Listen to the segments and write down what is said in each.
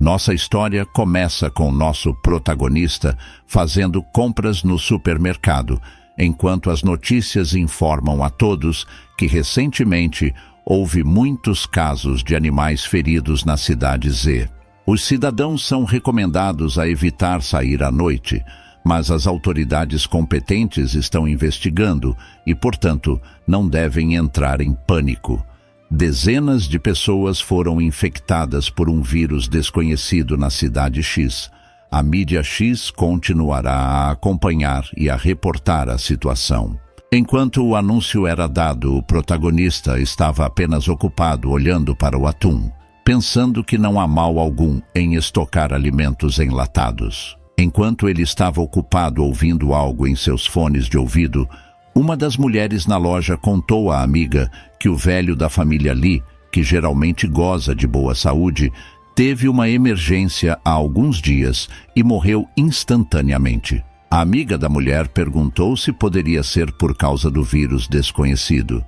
Nossa história começa com nosso protagonista fazendo compras no supermercado, enquanto as notícias informam a todos que recentemente houve muitos casos de animais feridos na cidade Z. Os cidadãos são recomendados a evitar sair à noite, mas as autoridades competentes estão investigando e, portanto, não devem entrar em pânico. Dezenas de pessoas foram infectadas por um vírus desconhecido na cidade X. A mídia X continuará a acompanhar e a reportar a situação. Enquanto o anúncio era dado, o protagonista estava apenas ocupado olhando para o atum, pensando que não há mal algum em estocar alimentos enlatados. Enquanto ele estava ocupado ouvindo algo em seus fones de ouvido, uma das mulheres na loja contou à amiga que o velho da família Lee, que geralmente goza de boa saúde, teve uma emergência há alguns dias e morreu instantaneamente. A amiga da mulher perguntou se poderia ser por causa do vírus desconhecido,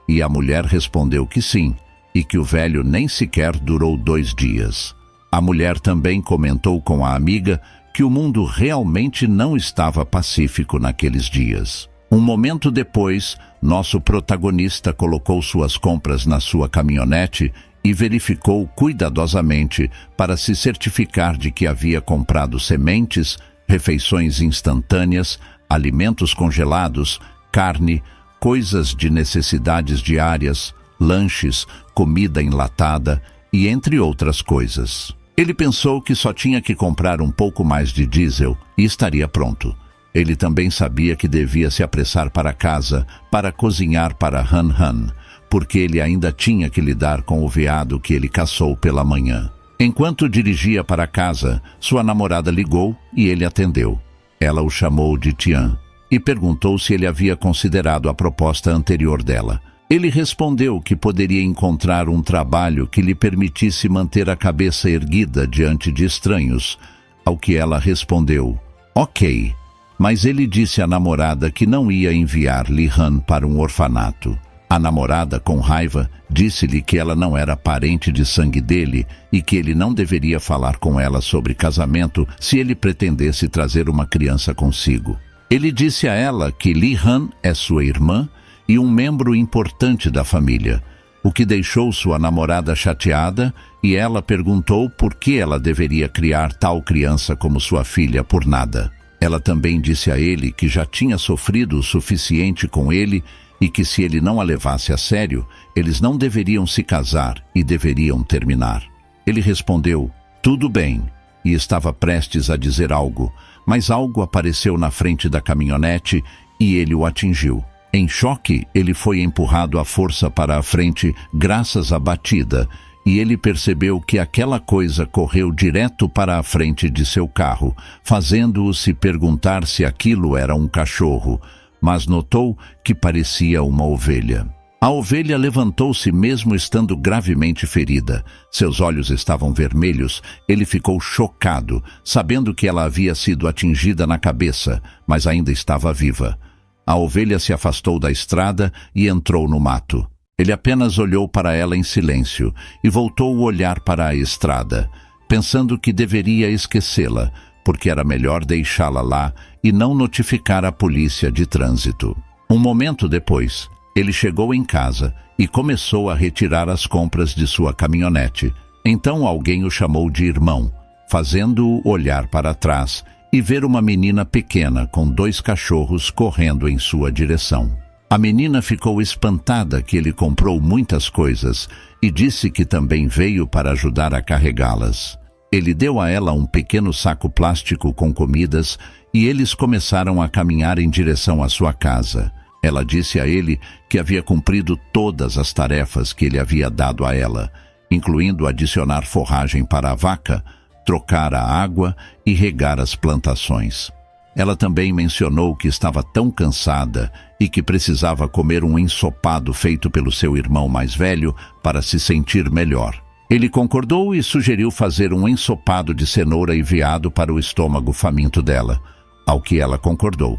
e a mulher respondeu que sim, e que o velho nem sequer durou 2 dias. A mulher também comentou com a amiga que o mundo realmente não estava pacífico naqueles dias. Um momento depois, nosso protagonista colocou suas compras na sua caminhonete e verificou cuidadosamente para se certificar de que havia comprado sementes, refeições instantâneas, alimentos congelados, carne, coisas de necessidades diárias, lanches, comida enlatada e entre outras coisas. Ele pensou que só tinha que comprar um pouco mais de diesel e estaria pronto. Ele também sabia que devia se apressar para casa para cozinhar para Han Han, porque ele ainda tinha que lidar com o veado que ele caçou pela manhã. Enquanto dirigia para casa, sua namorada ligou e ele atendeu. Ela o chamou de Tian e perguntou se ele havia considerado a proposta anterior dela. Ele respondeu que poderia encontrar um trabalho que lhe permitisse manter a cabeça erguida diante de estranhos, ao que ela respondeu, ok, mas ele disse à namorada que não ia enviar Li Han para um orfanato. A namorada, com raiva, disse-lhe que ela não era parente de sangue dele e que ele não deveria falar com ela sobre casamento se ele pretendesse trazer uma criança consigo. Ele disse a ela que Li Han é sua irmã e um membro importante da família, o que deixou sua namorada chateada, e ela perguntou por que ela deveria criar tal criança como sua filha por nada. Ela também disse a ele que já tinha sofrido o suficiente com ele e que se ele não a levasse a sério, eles não deveriam se casar e deveriam terminar. Ele respondeu, tudo bem, e estava prestes a dizer algo, mas algo apareceu na frente da caminhonete e ele o atingiu. Em choque, ele foi empurrado à força para a frente graças à batida, e ele percebeu que aquela coisa correu direto para a frente de seu carro, fazendo-o se perguntar se aquilo era um cachorro, mas notou que parecia uma ovelha. A ovelha levantou-se mesmo estando gravemente ferida. Seus olhos estavam vermelhos. Ele ficou chocado, sabendo que ela havia sido atingida na cabeça, mas ainda estava viva. A ovelha se afastou da estrada e entrou no mato. Ele apenas olhou para ela em silêncio e voltou o olhar para a estrada, pensando que deveria esquecê-la, porque era melhor deixá-la lá e não notificar a polícia de trânsito. Um momento depois, ele chegou em casa e começou a retirar as compras de sua caminhonete. Então alguém o chamou de irmão, fazendo-o olhar para trás e ver uma menina pequena com 2 cachorros correndo em sua direção. A menina ficou espantada que ele comprou muitas coisas e disse que também veio para ajudar a carregá-las. Ele deu a ela um pequeno saco plástico com comidas e eles começaram a caminhar em direção à sua casa. Ela disse a ele que havia cumprido todas as tarefas que ele havia dado a ela, incluindo adicionar forragem para a vaca, trocar a água e regar as plantações. Ela também mencionou que estava tão cansada e que precisava comer um ensopado feito pelo seu irmão mais velho para se sentir melhor. Ele concordou e sugeriu fazer um ensopado de cenoura e veado para o estômago faminto dela, ao que ela concordou.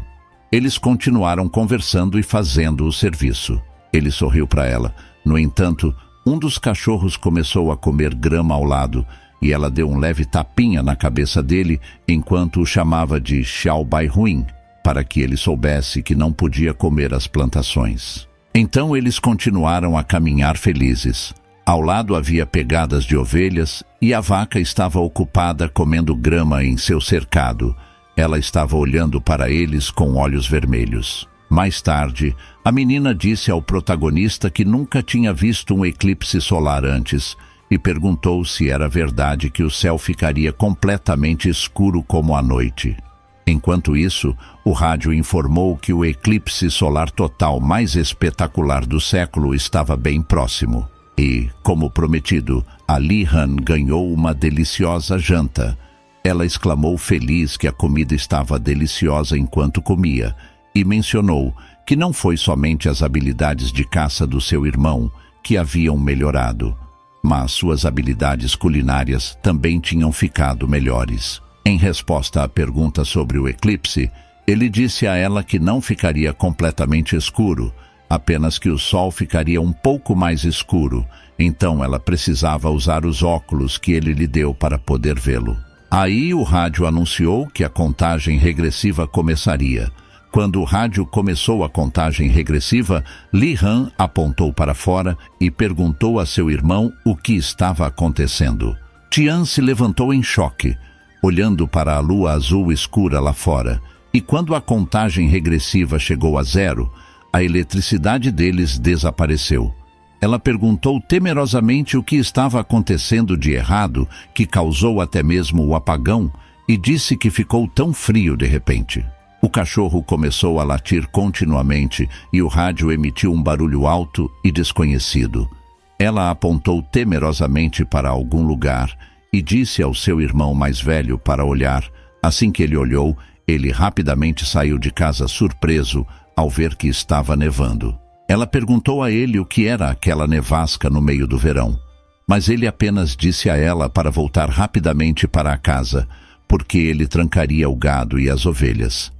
Eles continuaram conversando e fazendo o serviço. Ele sorriu para ela. No entanto, um dos cachorros começou a comer grama ao lado, e ela deu um leve tapinha na cabeça dele enquanto o chamava de Xiao Bai Ruim, para que ele soubesse que não podia comer as plantações. Então eles continuaram a caminhar felizes. Ao lado havia pegadas de ovelhas e a vaca estava ocupada comendo grama em seu cercado. Ela estava olhando para eles com olhos vermelhos. Mais tarde, a menina disse ao protagonista que nunca tinha visto um eclipse solar antes e perguntou se era verdade que o céu ficaria completamente escuro como a noite. Enquanto isso, o rádio informou que o eclipse solar total mais espetacular do século estava bem próximo. E, como prometido, a Li Han ganhou uma deliciosa janta. Ela exclamou feliz que a comida estava deliciosa enquanto comia e mencionou que não foi somente as habilidades de caça do seu irmão que haviam melhorado, mas suas habilidades culinárias também tinham ficado melhores. Em resposta à pergunta sobre o eclipse, ele disse a ela que não ficaria completamente escuro, apenas que o sol ficaria um pouco mais escuro, então ela precisava usar os óculos que ele lhe deu para poder vê-lo. Aí o rádio anunciou que a contagem regressiva começaria. Quando o rádio começou a contagem regressiva, Li Han apontou para fora e perguntou a seu irmão o que estava acontecendo. Tian se levantou em choque, olhando para a lua azul escura lá fora, e quando a contagem regressiva chegou a 0, a eletricidade deles desapareceu. Ela perguntou temerosamente o que estava acontecendo de errado, que causou até mesmo o apagão, e disse que ficou tão frio de repente. O cachorro começou a latir continuamente e o rádio emitiu um barulho alto e desconhecido. Ela apontou temerosamente para algum lugar e disse ao seu irmão mais velho para olhar. Assim que ele olhou, ele rapidamente saiu de casa surpreso ao ver que estava nevando. Ela perguntou a ele o que era aquela nevasca no meio do verão, mas ele apenas disse a ela para voltar rapidamente para a casa, porque ele trancaria o gado e as ovelhas.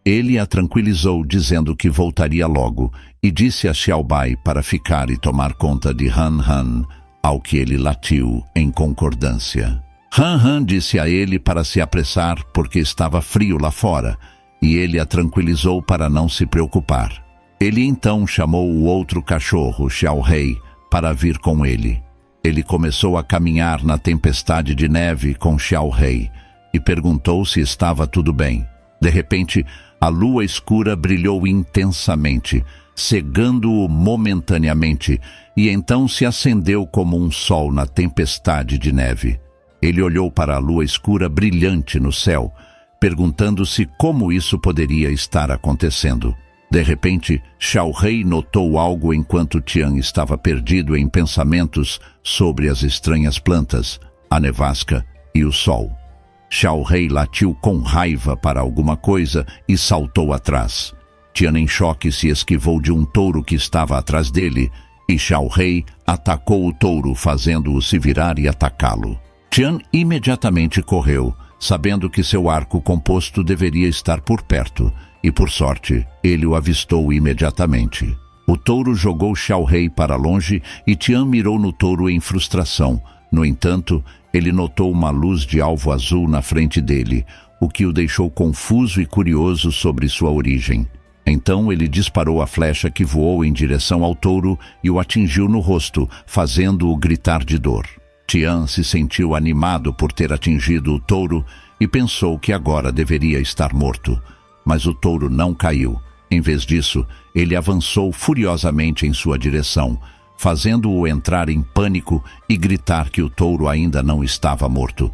Ele a tranquilizou dizendo que voltaria logo e disse a Xiao Bai para ficar e tomar conta de Han Han, ao que ele latiu em concordância. Han Han disse a ele para se apressar porque estava frio lá fora, e ele a tranquilizou para não se preocupar. Ele então chamou o outro cachorro, Xiao Rei, para vir com ele. Ele começou a caminhar na tempestade de neve com Xiao Rei e perguntou se estava tudo bem. De repente, a lua escura brilhou intensamente, cegando-o momentaneamente, e então se acendeu como um sol na tempestade de neve. Ele olhou para a lua escura brilhante no céu, perguntando-se como isso poderia estar acontecendo. De repente, Xiao Rei notou algo enquanto Tian estava perdido em pensamentos sobre as estranhas plantas, a nevasca e o sol. Xiao Rei latiu com raiva para alguma coisa e saltou atrás. Tian, em choque, se esquivou de um touro que estava atrás dele, e Xiao Rei atacou o touro, fazendo-o se virar e atacá-lo. Tian imediatamente correu, sabendo que seu arco composto deveria estar por perto, e por sorte, ele o avistou imediatamente. O touro jogou Xiao Rei para longe e Tian mirou no touro em frustração. No entanto, ele notou uma luz de alvo azul na frente dele, o que o deixou confuso e curioso sobre sua origem. Então ele disparou a flecha que voou em direção ao touro e o atingiu no rosto, fazendo-o gritar de dor. Tian se sentiu animado por ter atingido o touro e pensou que agora deveria estar morto. Mas o touro não caiu. Em vez disso, ele avançou furiosamente em sua direção, fazendo-o entrar em pânico e gritar que o touro ainda não estava morto.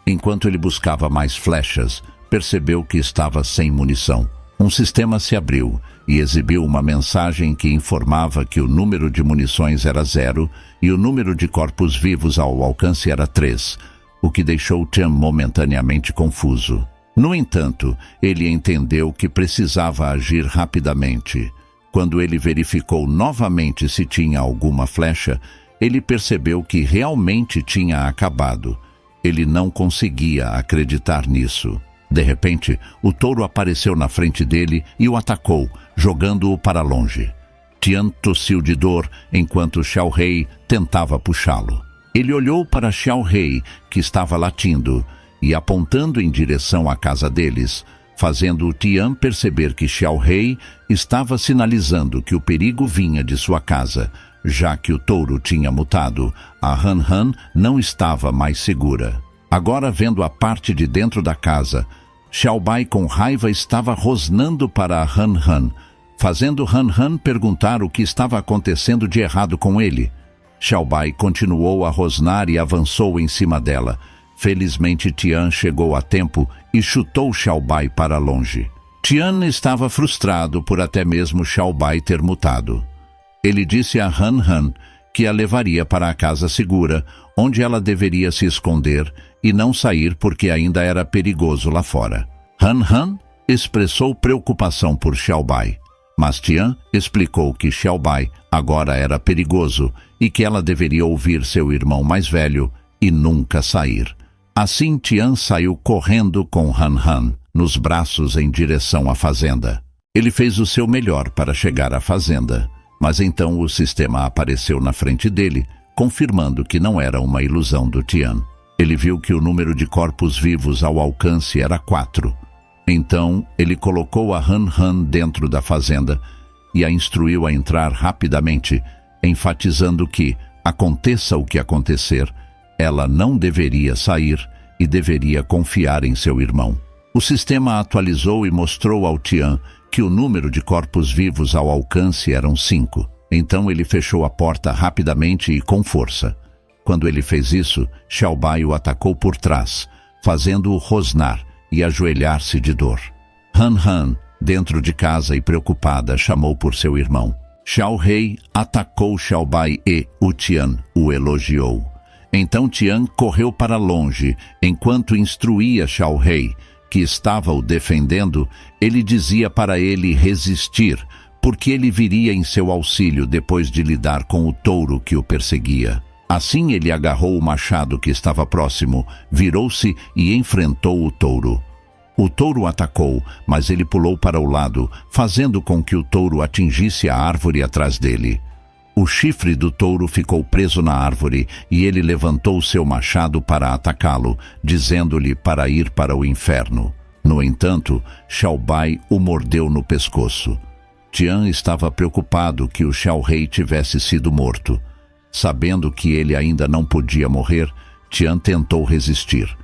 Enquanto ele buscava mais flechas, percebeu que estava sem munição. Um sistema se abriu e exibiu uma mensagem que informava que o número de munições era 0 e o número de corpos vivos ao alcance era 3, o que deixou Tian momentaneamente confuso. No entanto, ele entendeu que precisava agir rapidamente. Quando ele verificou novamente se tinha alguma flecha, ele percebeu que realmente tinha acabado. Ele não conseguia acreditar nisso. De repente, o touro apareceu na frente dele e o atacou, jogando-o para longe. Tian tossiu de dor enquanto Xiao Rei tentava puxá-lo. Ele olhou para Xiao Rei, que estava latindo, e apontando em direção à casa deles, fazendo o Tian perceber que Xiao Rei estava sinalizando que o perigo vinha de sua casa, já que o touro tinha mutado. A Han Han não estava mais segura. Agora, vendo a parte de dentro da casa, Xiao Bai com raiva estava rosnando para a Han Han, fazendo Han Han perguntar o que estava acontecendo de errado com ele. Xiao Bai continuou a rosnar e avançou em cima dela. Felizmente, Tian chegou a tempo e chutou Xiao Bai para longe. Tian estava frustrado por até mesmo Xiao Bai ter mutado. Ele disse a Han Han que a levaria para a casa segura, onde ela deveria se esconder e não sair porque ainda era perigoso lá fora. Han Han expressou preocupação por Xiao Bai, mas Tian explicou que Xiao Bai agora era perigoso e que ela deveria ouvir seu irmão mais velho e nunca sair. Assim, Tian saiu correndo com Han Han nos braços em direção à fazenda. Ele fez o seu melhor para chegar à fazenda, mas então o sistema apareceu na frente dele, confirmando que não era uma ilusão do Tian. Ele viu que o número de corpos vivos ao alcance era 4. Então, ele colocou a Han Han dentro da fazenda e a instruiu a entrar rapidamente, enfatizando que, aconteça o que acontecer, ela não deveria sair e deveria confiar em seu irmão. O sistema atualizou e mostrou ao Tian que o número de corpos vivos ao alcance eram 5. Então ele fechou a porta rapidamente e com força. Quando ele fez isso, Xiao Bai o atacou por trás, fazendo-o rosnar e ajoelhar-se de dor. Han Han, dentro de casa e preocupada, chamou por seu irmão. Xiao Rei atacou Xiao Bai e o Tian o elogiou. Então Tian correu para longe, enquanto instruía Xiao Rei, que estava o defendendo. Ele dizia para ele resistir, porque ele viria em seu auxílio depois de lidar com o touro que o perseguia. Assim ele agarrou o machado que estava próximo, virou-se e enfrentou o touro. O touro atacou, mas ele pulou para o lado, fazendo com que o touro atingisse a árvore atrás dele. O chifre do touro ficou preso na árvore e ele levantou seu machado para atacá-lo, dizendo-lhe para ir para o inferno. No entanto, Xiao Bai o mordeu no pescoço. Tian estava preocupado que o Xiao Rei tivesse sido morto. Sabendo que ele ainda não podia morrer, Tian tentou resistir.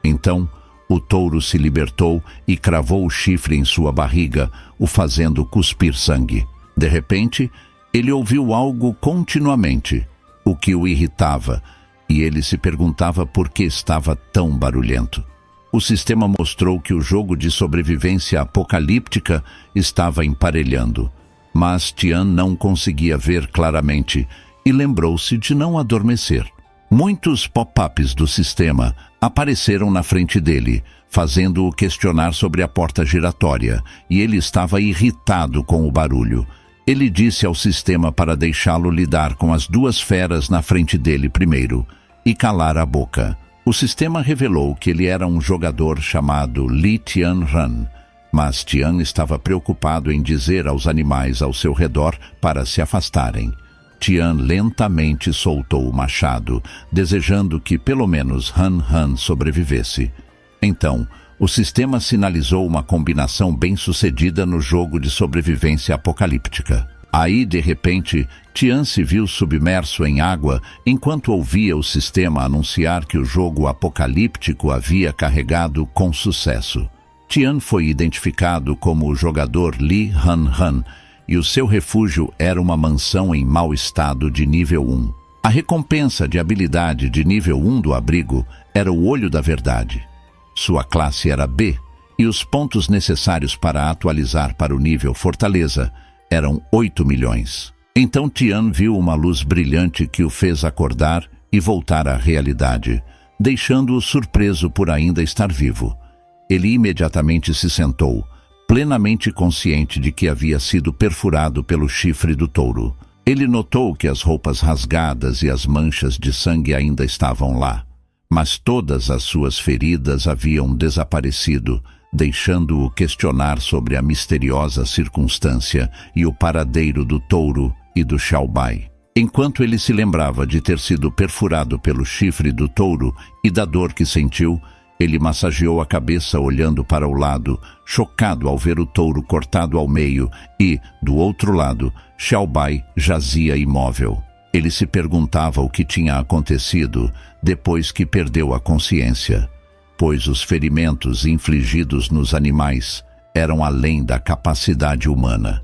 Então, o touro se libertou e cravou o chifre em sua barriga, o fazendo cuspir sangue. De repente, ele ouviu algo continuamente, o que o irritava, e ele se perguntava por que estava tão barulhento. O sistema mostrou que o jogo de sobrevivência apocalíptica estava emparelhando, mas Tian não conseguia ver claramente e lembrou-se de não adormecer. Muitos pop-ups do sistema apareceram na frente dele, fazendo-o questionar sobre a porta giratória, e ele estava irritado com o barulho. Ele disse ao sistema para deixá-lo lidar com as duas feras na frente dele primeiro e calar a boca. O sistema revelou que ele era um jogador chamado Li Tianran, mas Tian estava preocupado em dizer aos animais ao seu redor para se afastarem. Tian lentamente soltou o machado, desejando que pelo menos Han Han sobrevivesse. Então, o sistema sinalizou uma combinação bem-sucedida no jogo de sobrevivência apocalíptica. Aí, de repente, Tian se viu submerso em água enquanto ouvia o sistema anunciar que o jogo apocalíptico havia carregado com sucesso. Tian foi identificado como o jogador Li Han Han, e o seu refúgio era uma mansão em mau estado de nível 1. A recompensa de habilidade de nível 1 do abrigo era o Olho da Verdade. Sua classe era B, e os pontos necessários para atualizar para o nível Fortaleza eram 8 milhões. Então Tian viu uma luz brilhante que o fez acordar e voltar à realidade, deixando-o surpreso por ainda estar vivo. Ele imediatamente se sentou, plenamente consciente de que havia sido perfurado pelo chifre do touro. Ele notou que as roupas rasgadas e as manchas de sangue ainda estavam lá, mas todas as suas feridas haviam desaparecido, deixando-o questionar sobre a misteriosa circunstância e o paradeiro do touro e do Xiao Bai. Enquanto ele se lembrava de ter sido perfurado pelo chifre do touro e da dor que sentiu, ele massageou a cabeça olhando para o lado, chocado ao ver o touro cortado ao meio e, do outro lado, Xiaobai jazia imóvel. Ele se perguntava o que tinha acontecido depois que perdeu a consciência, pois os ferimentos infligidos nos animais eram além da capacidade humana.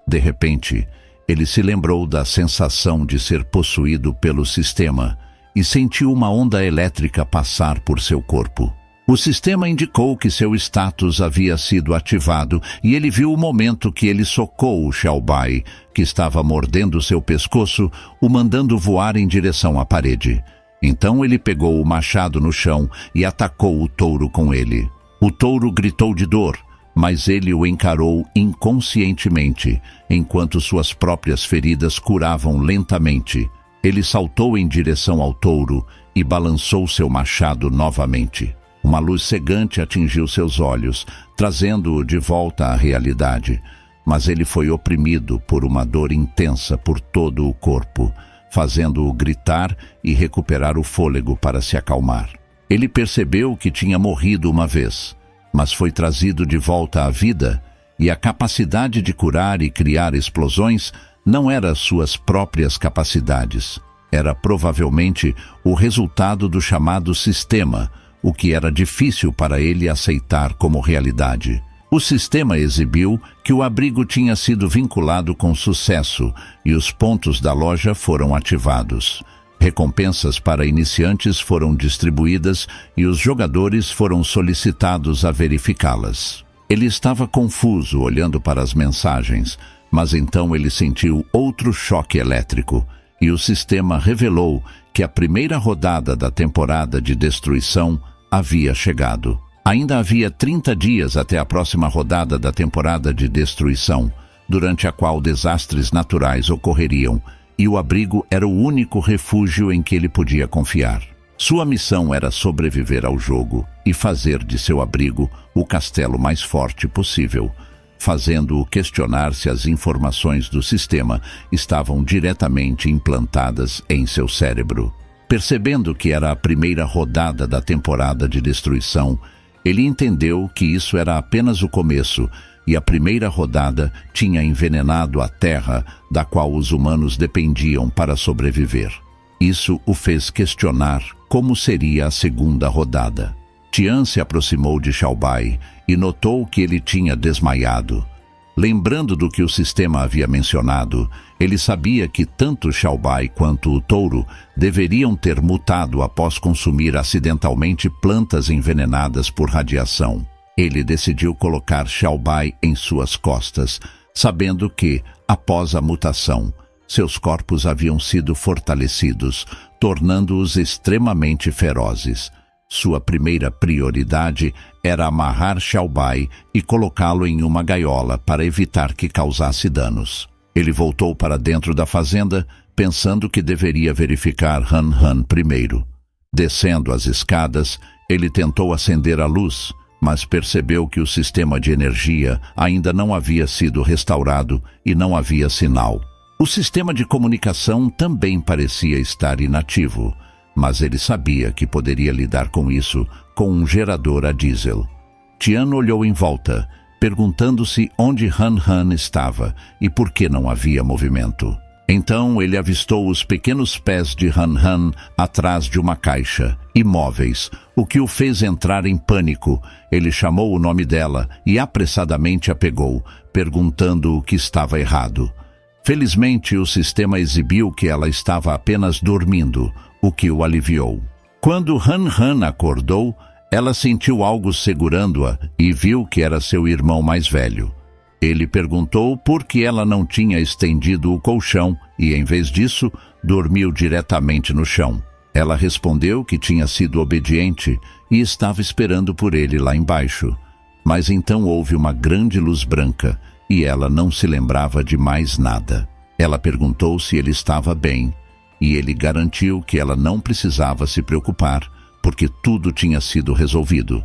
De repente, ele se lembrou da sensação de ser possuído pelo sistema e sentiu uma onda elétrica passar por seu corpo. O sistema indicou que seu status havia sido ativado e ele viu o momento que ele socou o Xiaobai, que estava mordendo seu pescoço, o mandando voar em direção à parede. Então ele pegou o machado no chão e atacou o touro com ele. O touro gritou de dor, mas ele o encarou inconscientemente, enquanto suas próprias feridas curavam lentamente. Ele saltou em direção ao touro e balançou seu machado novamente. Uma luz cegante atingiu seus olhos, trazendo-o de volta à realidade. Mas ele foi oprimido por uma dor intensa por todo o corpo, fazendo-o gritar e recuperar o fôlego para se acalmar. Ele percebeu que tinha morrido uma vez, mas foi trazido de volta à vida, e a capacidade de curar e criar explosões não era suas próprias capacidades. Era provavelmente o resultado do chamado sistema, o que era difícil para ele aceitar como realidade. O sistema exibiu que o abrigo tinha sido vinculado com sucesso e os pontos da loja foram ativados. Recompensas para iniciantes foram distribuídas e os jogadores foram solicitados a verificá-las. Ele estava confuso olhando para as mensagens, mas então ele sentiu outro choque elétrico e o sistema revelou que a primeira rodada da temporada de destruição havia chegado. Ainda havia 30 dias até a próxima rodada da temporada de destruição, durante a qual desastres naturais ocorreriam, e o abrigo era o único refúgio em que ele podia confiar. Sua missão era sobreviver ao jogo e fazer de seu abrigo o castelo mais forte possível, fazendo-o questionar se as informações do sistema estavam diretamente implantadas em seu cérebro. Percebendo que era a primeira rodada da temporada de destruição, ele entendeu que isso era apenas o começo e a primeira rodada tinha envenenado a terra da qual os humanos dependiam para sobreviver. Isso o fez questionar como seria a segunda rodada. Tian se aproximou de Xiaobai e notou que ele tinha desmaiado. Lembrando do que o sistema havia mencionado, ele sabia que tanto Xiaobai quanto o touro deveriam ter mutado após consumir acidentalmente plantas envenenadas por radiação. Ele decidiu colocar Xiaobai em suas costas, sabendo que, após a mutação, seus corpos haviam sido fortalecidos, tornando-os extremamente ferozes. Sua primeira prioridade era amarrar Xiaobai e colocá-lo em uma gaiola para evitar que causasse danos. Ele voltou para dentro da fazenda, pensando que deveria verificar Han Han primeiro. Descendo as escadas, ele tentou acender a luz, mas percebeu que o sistema de energia ainda não havia sido restaurado e não havia sinal. O sistema de comunicação também parecia estar inativo, mas ele sabia que poderia lidar com isso com um gerador a diesel. Tian olhou em volta, perguntando-se onde Han Han estava e por que não havia movimento. Então ele avistou os pequenos pés de Han Han atrás de uma caixa, imóveis, o que o fez entrar em pânico. Ele chamou o nome dela e apressadamente a pegou, perguntando o que estava errado. Felizmente, o sistema exibiu que ela estava apenas dormindo, o que o aliviou. Quando Han Han acordou, ela sentiu algo segurando-a e viu que era seu irmão mais velho. Ele perguntou por que ela não tinha estendido o colchão e, em vez disso, dormiu diretamente no chão. Ela respondeu que tinha sido obediente e estava esperando por ele lá embaixo. Mas então houve uma grande luz branca e ela não se lembrava de mais nada. Ela perguntou se ele estava bem e ele garantiu que ela não precisava se preocupar, porque tudo tinha sido resolvido.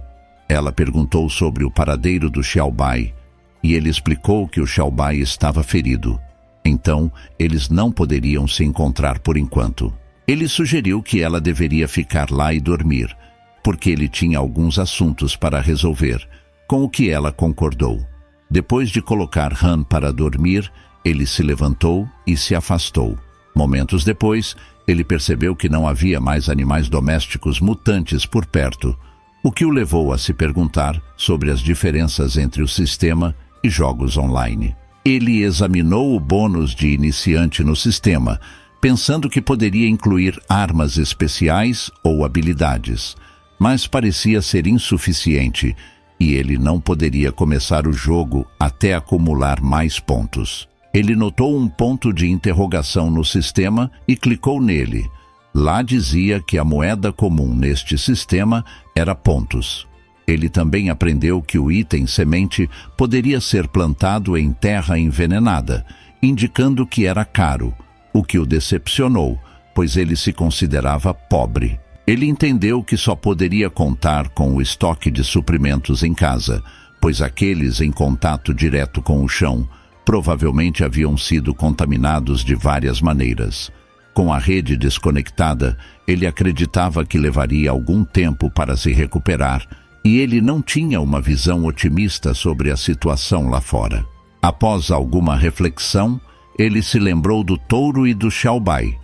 Ela perguntou sobre o paradeiro do Xiaobai, e ele explicou que o Xiaobai estava ferido. Então, eles não poderiam se encontrar por enquanto. Ele sugeriu que ela deveria ficar lá e dormir, porque ele tinha alguns assuntos para resolver, com o que ela concordou. Depois de colocar Han para dormir, ele se levantou e se afastou. Momentos depois, ele percebeu que não havia mais animais domésticos mutantes por perto, o que o levou a se perguntar sobre as diferenças entre o sistema e jogos online. Ele examinou o bônus de iniciante no sistema, pensando que poderia incluir armas especiais ou habilidades, mas parecia ser insuficiente e ele não poderia começar o jogo até acumular mais pontos. Ele notou um ponto de interrogação no sistema e clicou nele. Lá dizia que a moeda comum neste sistema era pontos. Ele também aprendeu que o item semente poderia ser plantado em terra envenenada, indicando que era caro, o que o decepcionou, pois ele se considerava pobre. Ele entendeu que só poderia contar com o estoque de suprimentos em casa, pois aqueles em contato direto com o chão provavelmente haviam sido contaminados de várias maneiras. Com a rede desconectada, ele acreditava que levaria algum tempo para se recuperar, e ele não tinha uma visão otimista sobre a situação lá fora. Após alguma reflexão, ele se lembrou do touro e do Xiaobai,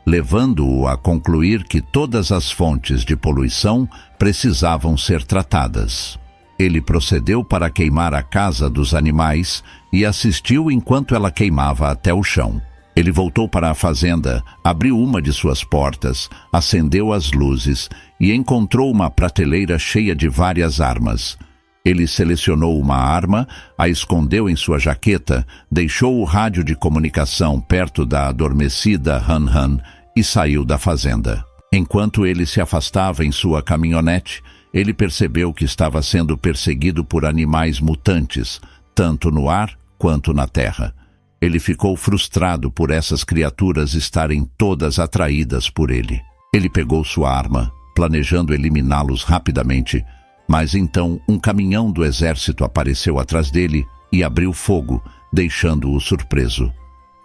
levando-o a concluir que todas as fontes de poluição precisavam ser tratadas. Ele procedeu para queimar a casa dos animais e assistiu enquanto ela queimava até o chão. Ele voltou para a fazenda, abriu uma de suas portas, acendeu as luzes e encontrou uma prateleira cheia de várias armas. Ele selecionou uma arma, a escondeu em sua jaqueta, deixou o rádio de comunicação perto da adormecida Han Han e saiu da fazenda. Enquanto ele se afastava em sua caminhonete, ele percebeu que estava sendo perseguido por animais mutantes, tanto no ar quanto na terra. Ele ficou frustrado por essas criaturas estarem todas atraídas por ele. Ele pegou sua arma, planejando eliminá-los rapidamente, mas então um caminhão do exército apareceu atrás dele e abriu fogo, deixando-o surpreso.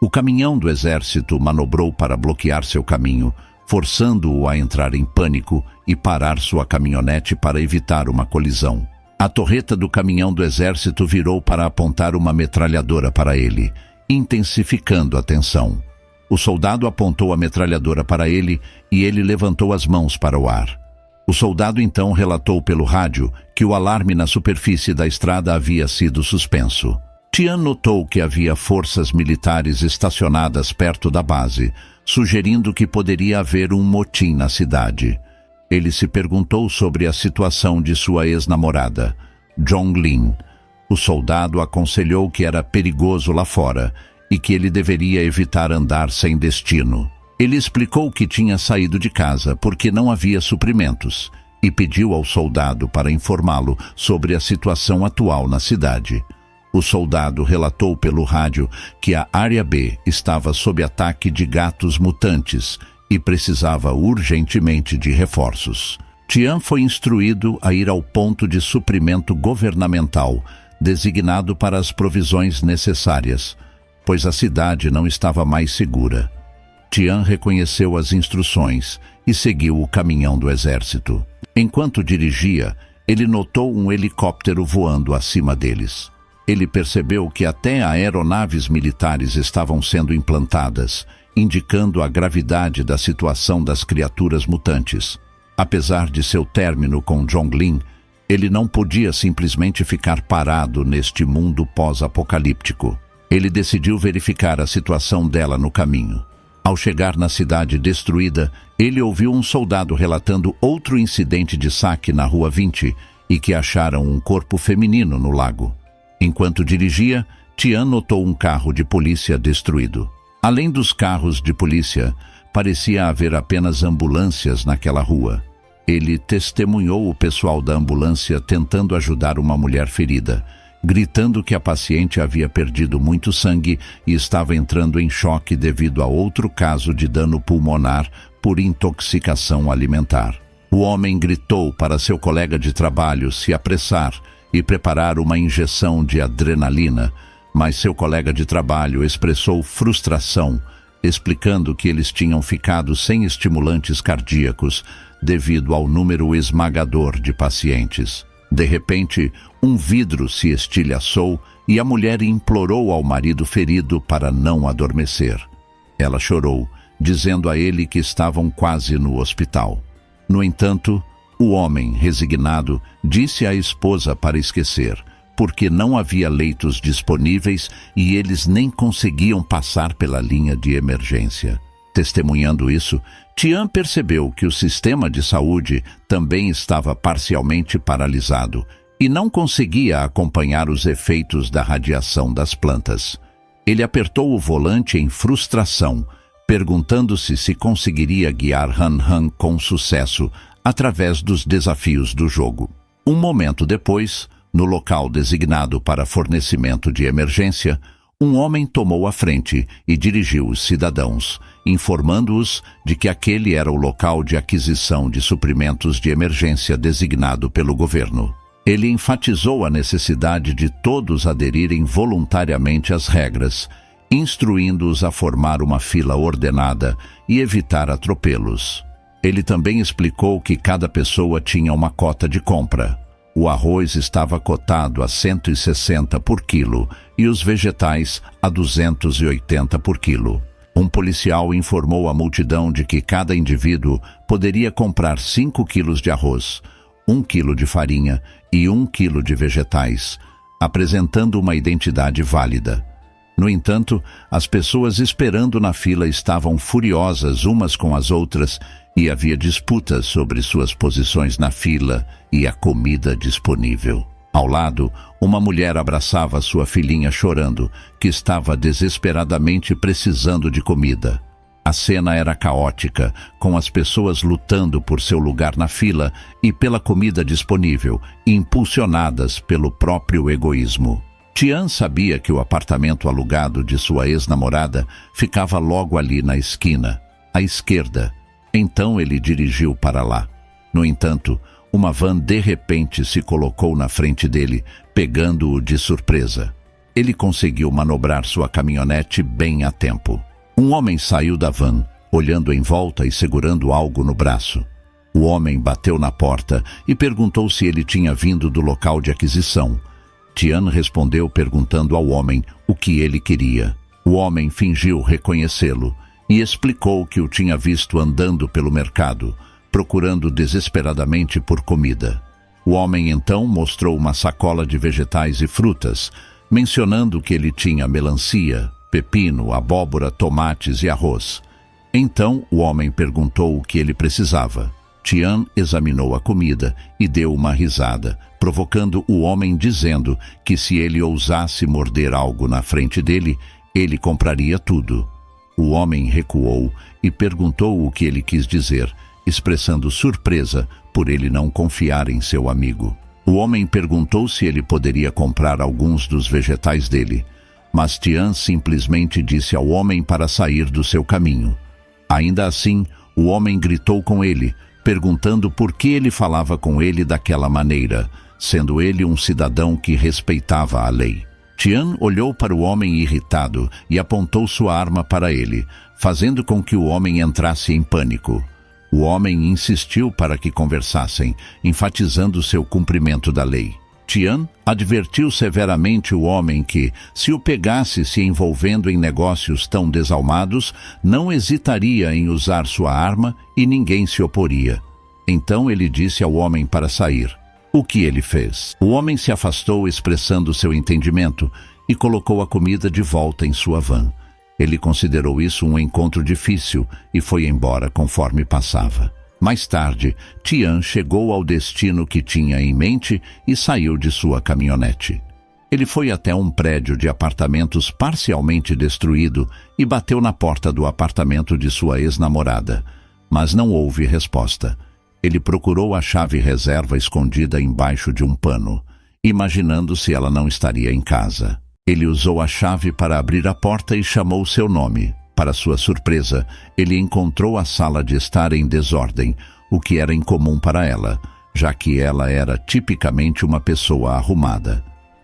O caminhão do exército manobrou para bloquear seu caminho, forçando-o a entrar em pânico e parar sua caminhonete para evitar uma colisão. A torreta do caminhão do exército virou para apontar uma metralhadora para ele, intensificando a tensão. O soldado apontou a metralhadora para ele e ele levantou as mãos para o ar. O soldado então relatou pelo rádio que o alarme na superfície da estrada havia sido suspenso. Tian notou que havia forças militares estacionadas perto da base, sugerindo que poderia haver um motim na cidade. Ele se perguntou sobre a situação de sua ex-namorada, Zhonglin. O soldado aconselhou que era perigoso lá fora e que ele deveria evitar andar sem destino. Ele explicou que tinha saído de casa porque não havia suprimentos e pediu ao soldado para informá-lo sobre a situação atual na cidade. O soldado relatou pelo rádio que a Área B estava sob ataque de gatos mutantes e precisava urgentemente de reforços. Tian foi instruído a ir ao ponto de suprimento governamental, designado para as provisões necessárias, pois a cidade não estava mais segura. Tian reconheceu as instruções e seguiu o caminhão do exército. Enquanto dirigia, ele notou um helicóptero voando acima deles. Ele percebeu que até aeronaves militares estavam sendo implantadas, indicando a gravidade da situação das criaturas mutantes. Apesar de seu término com Zhonglin, ele não podia simplesmente ficar parado neste mundo pós-apocalíptico. Ele decidiu verificar a situação dela no caminho. Ao chegar na cidade destruída, ele ouviu um soldado relatando outro incidente de saque na Rua 20 e que acharam um corpo feminino no lago. Enquanto dirigia, Tian notou um carro de polícia destruído. Além dos carros de polícia, parecia haver apenas ambulâncias naquela rua. Ele testemunhou o pessoal da ambulância tentando ajudar uma mulher ferida, gritando que a paciente havia perdido muito sangue e estava entrando em choque devido a outro caso de dano pulmonar por intoxicação alimentar. O homem gritou para seu colega de trabalho se apressar e preparar uma injeção de adrenalina, Mas seu colega de trabalho expressou frustração, explicando que eles tinham ficado sem estimulantes cardíacos devido ao número esmagador de pacientes. De repente, um vidro se estilhaçou e a mulher implorou ao marido ferido para não adormecer. Ela chorou, dizendo a ele que estavam quase no hospital. No entanto, o homem, resignado, disse à esposa para esquecer, porque não havia leitos disponíveis e eles nem conseguiam passar pela linha de emergência. Testemunhando isso, Tian percebeu que o sistema de saúde também estava parcialmente paralisado e não conseguia acompanhar os efeitos da radiação das plantas. Ele apertou o volante em frustração, perguntando-se se conseguiria guiar Han Han com sucesso através dos desafios do jogo. Um momento depois, no local designado para fornecimento de emergência, um homem tomou a frente e dirigiu os cidadãos, informando-os de que aquele era o local de aquisição de suprimentos de emergência designado pelo governo. Ele enfatizou a necessidade de todos aderirem voluntariamente às regras, instruindo-os a formar uma fila ordenada e evitar atropelos. Ele também explicou que cada pessoa tinha uma cota de compra. O arroz estava cotado a 160 por quilo e os vegetais a 280 por quilo. Um policial informou a multidão de que cada indivíduo poderia comprar 5 quilos de arroz, 1 quilo de farinha e 1 quilo de vegetais, apresentando uma identidade válida. No entanto, as pessoas esperando na fila estavam furiosas umas com as outras e havia disputas sobre suas posições na fila e a comida disponível. Ao lado, uma mulher abraçava sua filhinha chorando, que estava desesperadamente precisando de comida. A cena era caótica, com as pessoas lutando por seu lugar na fila e pela comida disponível, impulsionadas pelo próprio egoísmo. Tian sabia que o apartamento alugado de sua ex-namorada ficava logo ali na esquina, à esquerda. Então ele dirigiu para lá. No entanto, uma van de repente se colocou na frente dele, pegando-o de surpresa. Ele conseguiu manobrar sua caminhonete bem a tempo. Um homem saiu da van, olhando em volta e segurando algo no braço. O homem bateu na porta e perguntou se ele tinha vindo do local de aquisição. Tian respondeu perguntando ao homem o que ele queria. O homem fingiu reconhecê-lo e explicou que o tinha visto andando pelo mercado, procurando desesperadamente por comida. O homem então mostrou uma sacola de vegetais e frutas, mencionando que ele tinha melancia, pepino, abóbora, tomates e arroz. Então o homem perguntou o que ele precisava. Tian examinou a comida e deu uma risada, provocando o homem dizendo que se ele ousasse morder algo na frente dele, ele compraria tudo. O homem recuou e perguntou o que ele quis dizer, expressando surpresa por ele não confiar em seu amigo. O homem perguntou se ele poderia comprar alguns dos vegetais dele, mas Tian simplesmente disse ao homem para sair do seu caminho. Ainda assim, o homem gritou com ele, perguntando por que ele falava com ele daquela maneira, sendo ele um cidadão que respeitava a lei. Tian olhou para o homem irritado e apontou sua arma para ele, fazendo com que o homem entrasse em pânico. O homem insistiu para que conversassem, enfatizando seu cumprimento da lei. Tian advertiu severamente o homem que, se o pegasse se envolvendo em negócios tão desalmados, não hesitaria em usar sua arma e ninguém se oporia. Então ele disse ao homem para sair. O que ele fez? O homem se afastou expressando seu entendimento e colocou a comida de volta em sua van. Ele considerou isso um encontro difícil e foi embora conforme passava. Mais tarde, Tian chegou ao destino que tinha em mente e saiu de sua caminhonete. Ele foi até um prédio de apartamentos parcialmente destruído e bateu na porta do apartamento de sua ex-namorada, mas não houve resposta. Ele procurou a chave reserva escondida embaixo de um pano, imaginando se ela não estaria em casa. Ele usou a chave para abrir a porta e chamou seu nome. Para sua surpresa, ele encontrou a sala de estar em desordem, o que era incomum para ela, já que ela era tipicamente uma pessoa arrumada.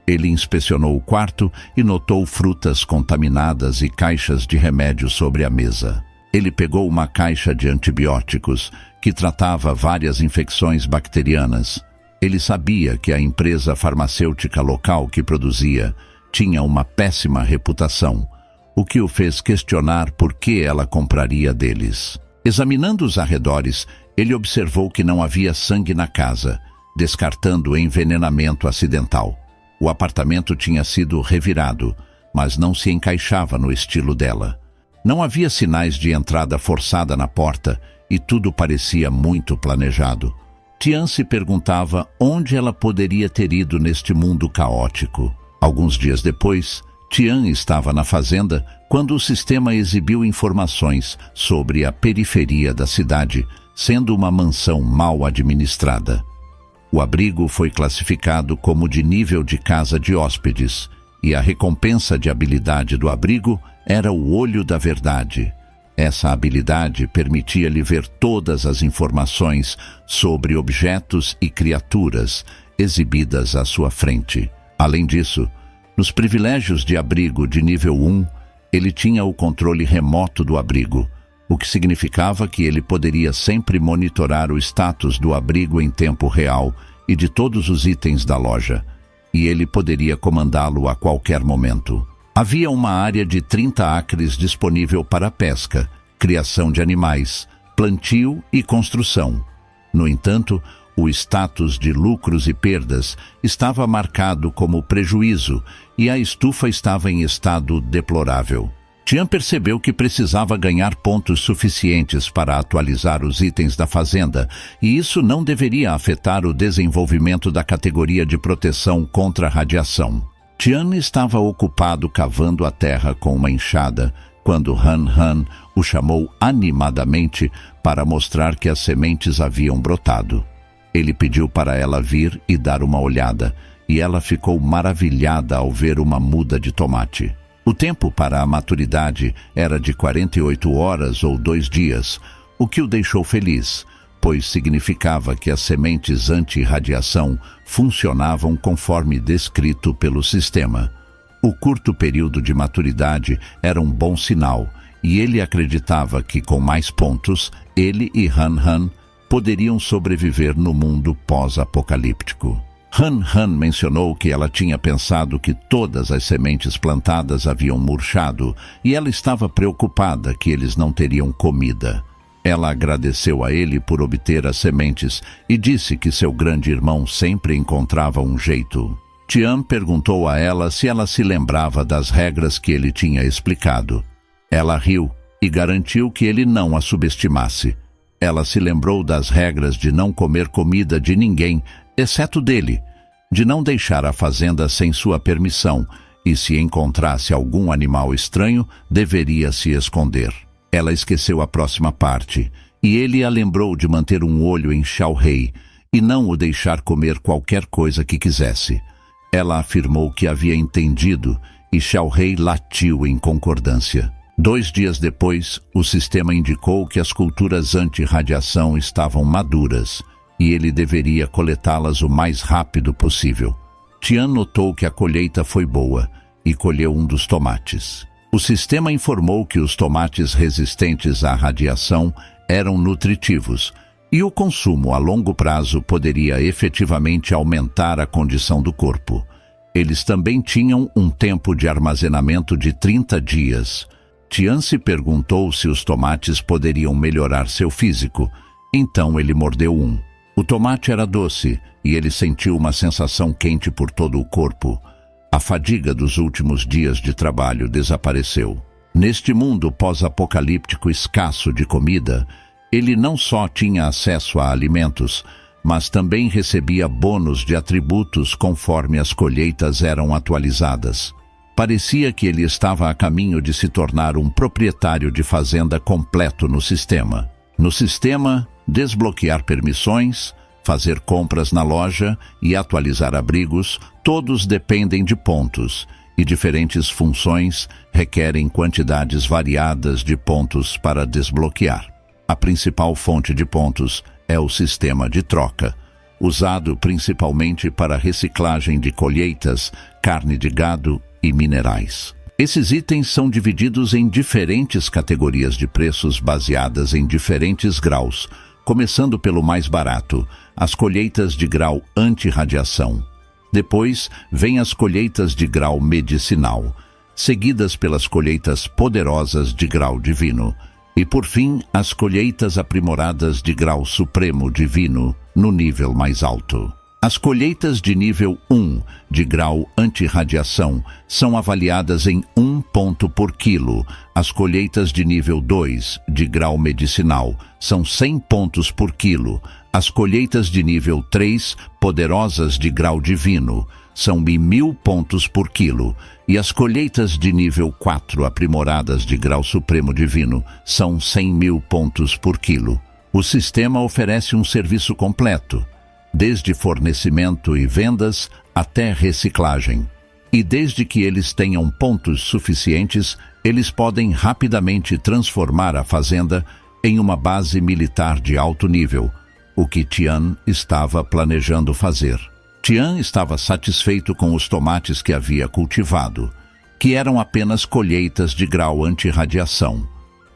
Ele inspecionou o quarto e notou frutas contaminadas e caixas de remédio sobre a mesa. Ele pegou uma caixa de antibióticos que tratava várias infecções bacterianas. Ele sabia que a empresa farmacêutica local que produzia tinha uma péssima reputação, o que o fez questionar por que ela compraria deles. Examinando os arredores, ele observou que não havia sangue na casa, descartando envenenamento acidental. O apartamento tinha sido revirado, mas não se encaixava no estilo dela. Não havia sinais de entrada forçada na porta e tudo parecia muito planejado. Tian se perguntava onde ela poderia ter ido neste mundo caótico. Alguns dias depois, Tian estava na fazenda quando o sistema exibiu informações sobre a periferia da cidade, sendo uma mansão mal administrada. O abrigo foi classificado como de nível de casa de hóspedes, e a recompensa de habilidade do abrigo era o olho da verdade. Essa habilidade permitia-lhe ver todas as informações sobre objetos e criaturas exibidas à sua frente. Além disso, nos privilégios de abrigo de nível 1, ele tinha o controle remoto do abrigo, o que significava que ele poderia sempre monitorar o status do abrigo em tempo real e de todos os itens da loja, e ele poderia comandá-lo a qualquer momento. Havia uma área de 30 acres disponível para pesca, criação de animais, plantio e construção. No entanto, o status de lucros e perdas estava marcado como prejuízo e a estufa estava em estado deplorável. Tian percebeu que precisava ganhar pontos suficientes para atualizar os itens da fazenda, e isso não deveria afetar o desenvolvimento da categoria de proteção contra a radiação. Tian estava ocupado cavando a terra com uma enxada, quando Han Han o chamou animadamente para mostrar que as sementes haviam brotado. Ele pediu para ela vir e dar uma olhada, e ela ficou maravilhada ao ver uma muda de tomate. O tempo para a maturidade era de 48 horas ou 2 dias, o que o deixou feliz, pois significava que as sementes anti-radiação funcionavam conforme descrito pelo sistema. O curto período de maturidade era um bom sinal, e ele acreditava que com mais pontos, ele e Han Han poderiam sobreviver no mundo pós-apocalíptico. Han Han mencionou que ela tinha pensado que todas as sementes plantadas haviam murchado e ela estava preocupada que eles não teriam comida. Ela agradeceu a ele por obter as sementes e disse que seu grande irmão sempre encontrava um jeito. Tian perguntou a ela se ela se lembrava das regras que ele tinha explicado. Ela riu e garantiu que ele não a subestimasse. Ela se lembrou das regras de não comer comida de ninguém, exceto dele, de não deixar a fazenda sem sua permissão e, se encontrasse algum animal estranho, deveria se esconder. Ela esqueceu a próxima parte, e ele a lembrou de manter um olho em Xiao Rei e não o deixar comer qualquer coisa que quisesse. Ela afirmou que havia entendido e Xiao Rei latiu em concordância. 2 dias depois, o sistema indicou que as culturas anti-radiação estavam maduras e ele deveria coletá-las o mais rápido possível. Tian notou que a colheita foi boa e colheu um dos tomates. O sistema informou que os tomates resistentes à radiação eram nutritivos e o consumo a longo prazo poderia efetivamente aumentar a condição do corpo. Eles também tinham um tempo de armazenamento de 30 dias. Tian se perguntou se os tomates poderiam melhorar seu físico, então ele mordeu um. O tomate era doce e ele sentiu uma sensação quente por todo o corpo. A fadiga dos últimos dias de trabalho desapareceu. Neste mundo pós-apocalíptico escasso de comida, ele não só tinha acesso a alimentos, mas também recebia bônus de atributos conforme as colheitas eram atualizadas. Parecia que ele estava a caminho de se tornar um proprietário de fazenda completo no sistema. No sistema, desbloquear permissões, fazer compras na loja e atualizar abrigos, todos dependem de pontos, e diferentes funções requerem quantidades variadas de pontos para desbloquear. A principal fonte de pontos é o sistema de troca. usado principalmente para reciclagem de colheitas, carne de gado e minerais. Esses itens são divididos em diferentes categorias de preços baseadas em diferentes graus, começando pelo mais barato, as colheitas de grau anti-radiação. Depois, vêm as colheitas de grau medicinal, seguidas pelas colheitas poderosas de grau divino. E, por fim, as colheitas aprimoradas de grau supremo divino, no nível mais alto. As colheitas de nível 1, de grau anti-radiação, são avaliadas em 1 ponto por quilo. As colheitas de nível 2, de grau medicinal, são 100 pontos por quilo. As colheitas de nível 3, poderosas de grau divino, são 1.000 pontos por quilo. E as colheitas de nível 4, aprimoradas de grau supremo divino, são 100.000 pontos por quilo. O sistema oferece um serviço completo, desde fornecimento e vendas até reciclagem. E desde que eles tenham pontos suficientes, eles podem rapidamente transformar a fazenda em uma base militar de alto nível, o que Tian estava planejando fazer. Tian estava satisfeito com os tomates que havia cultivado, que eram apenas colheitas de grau anti-radiação.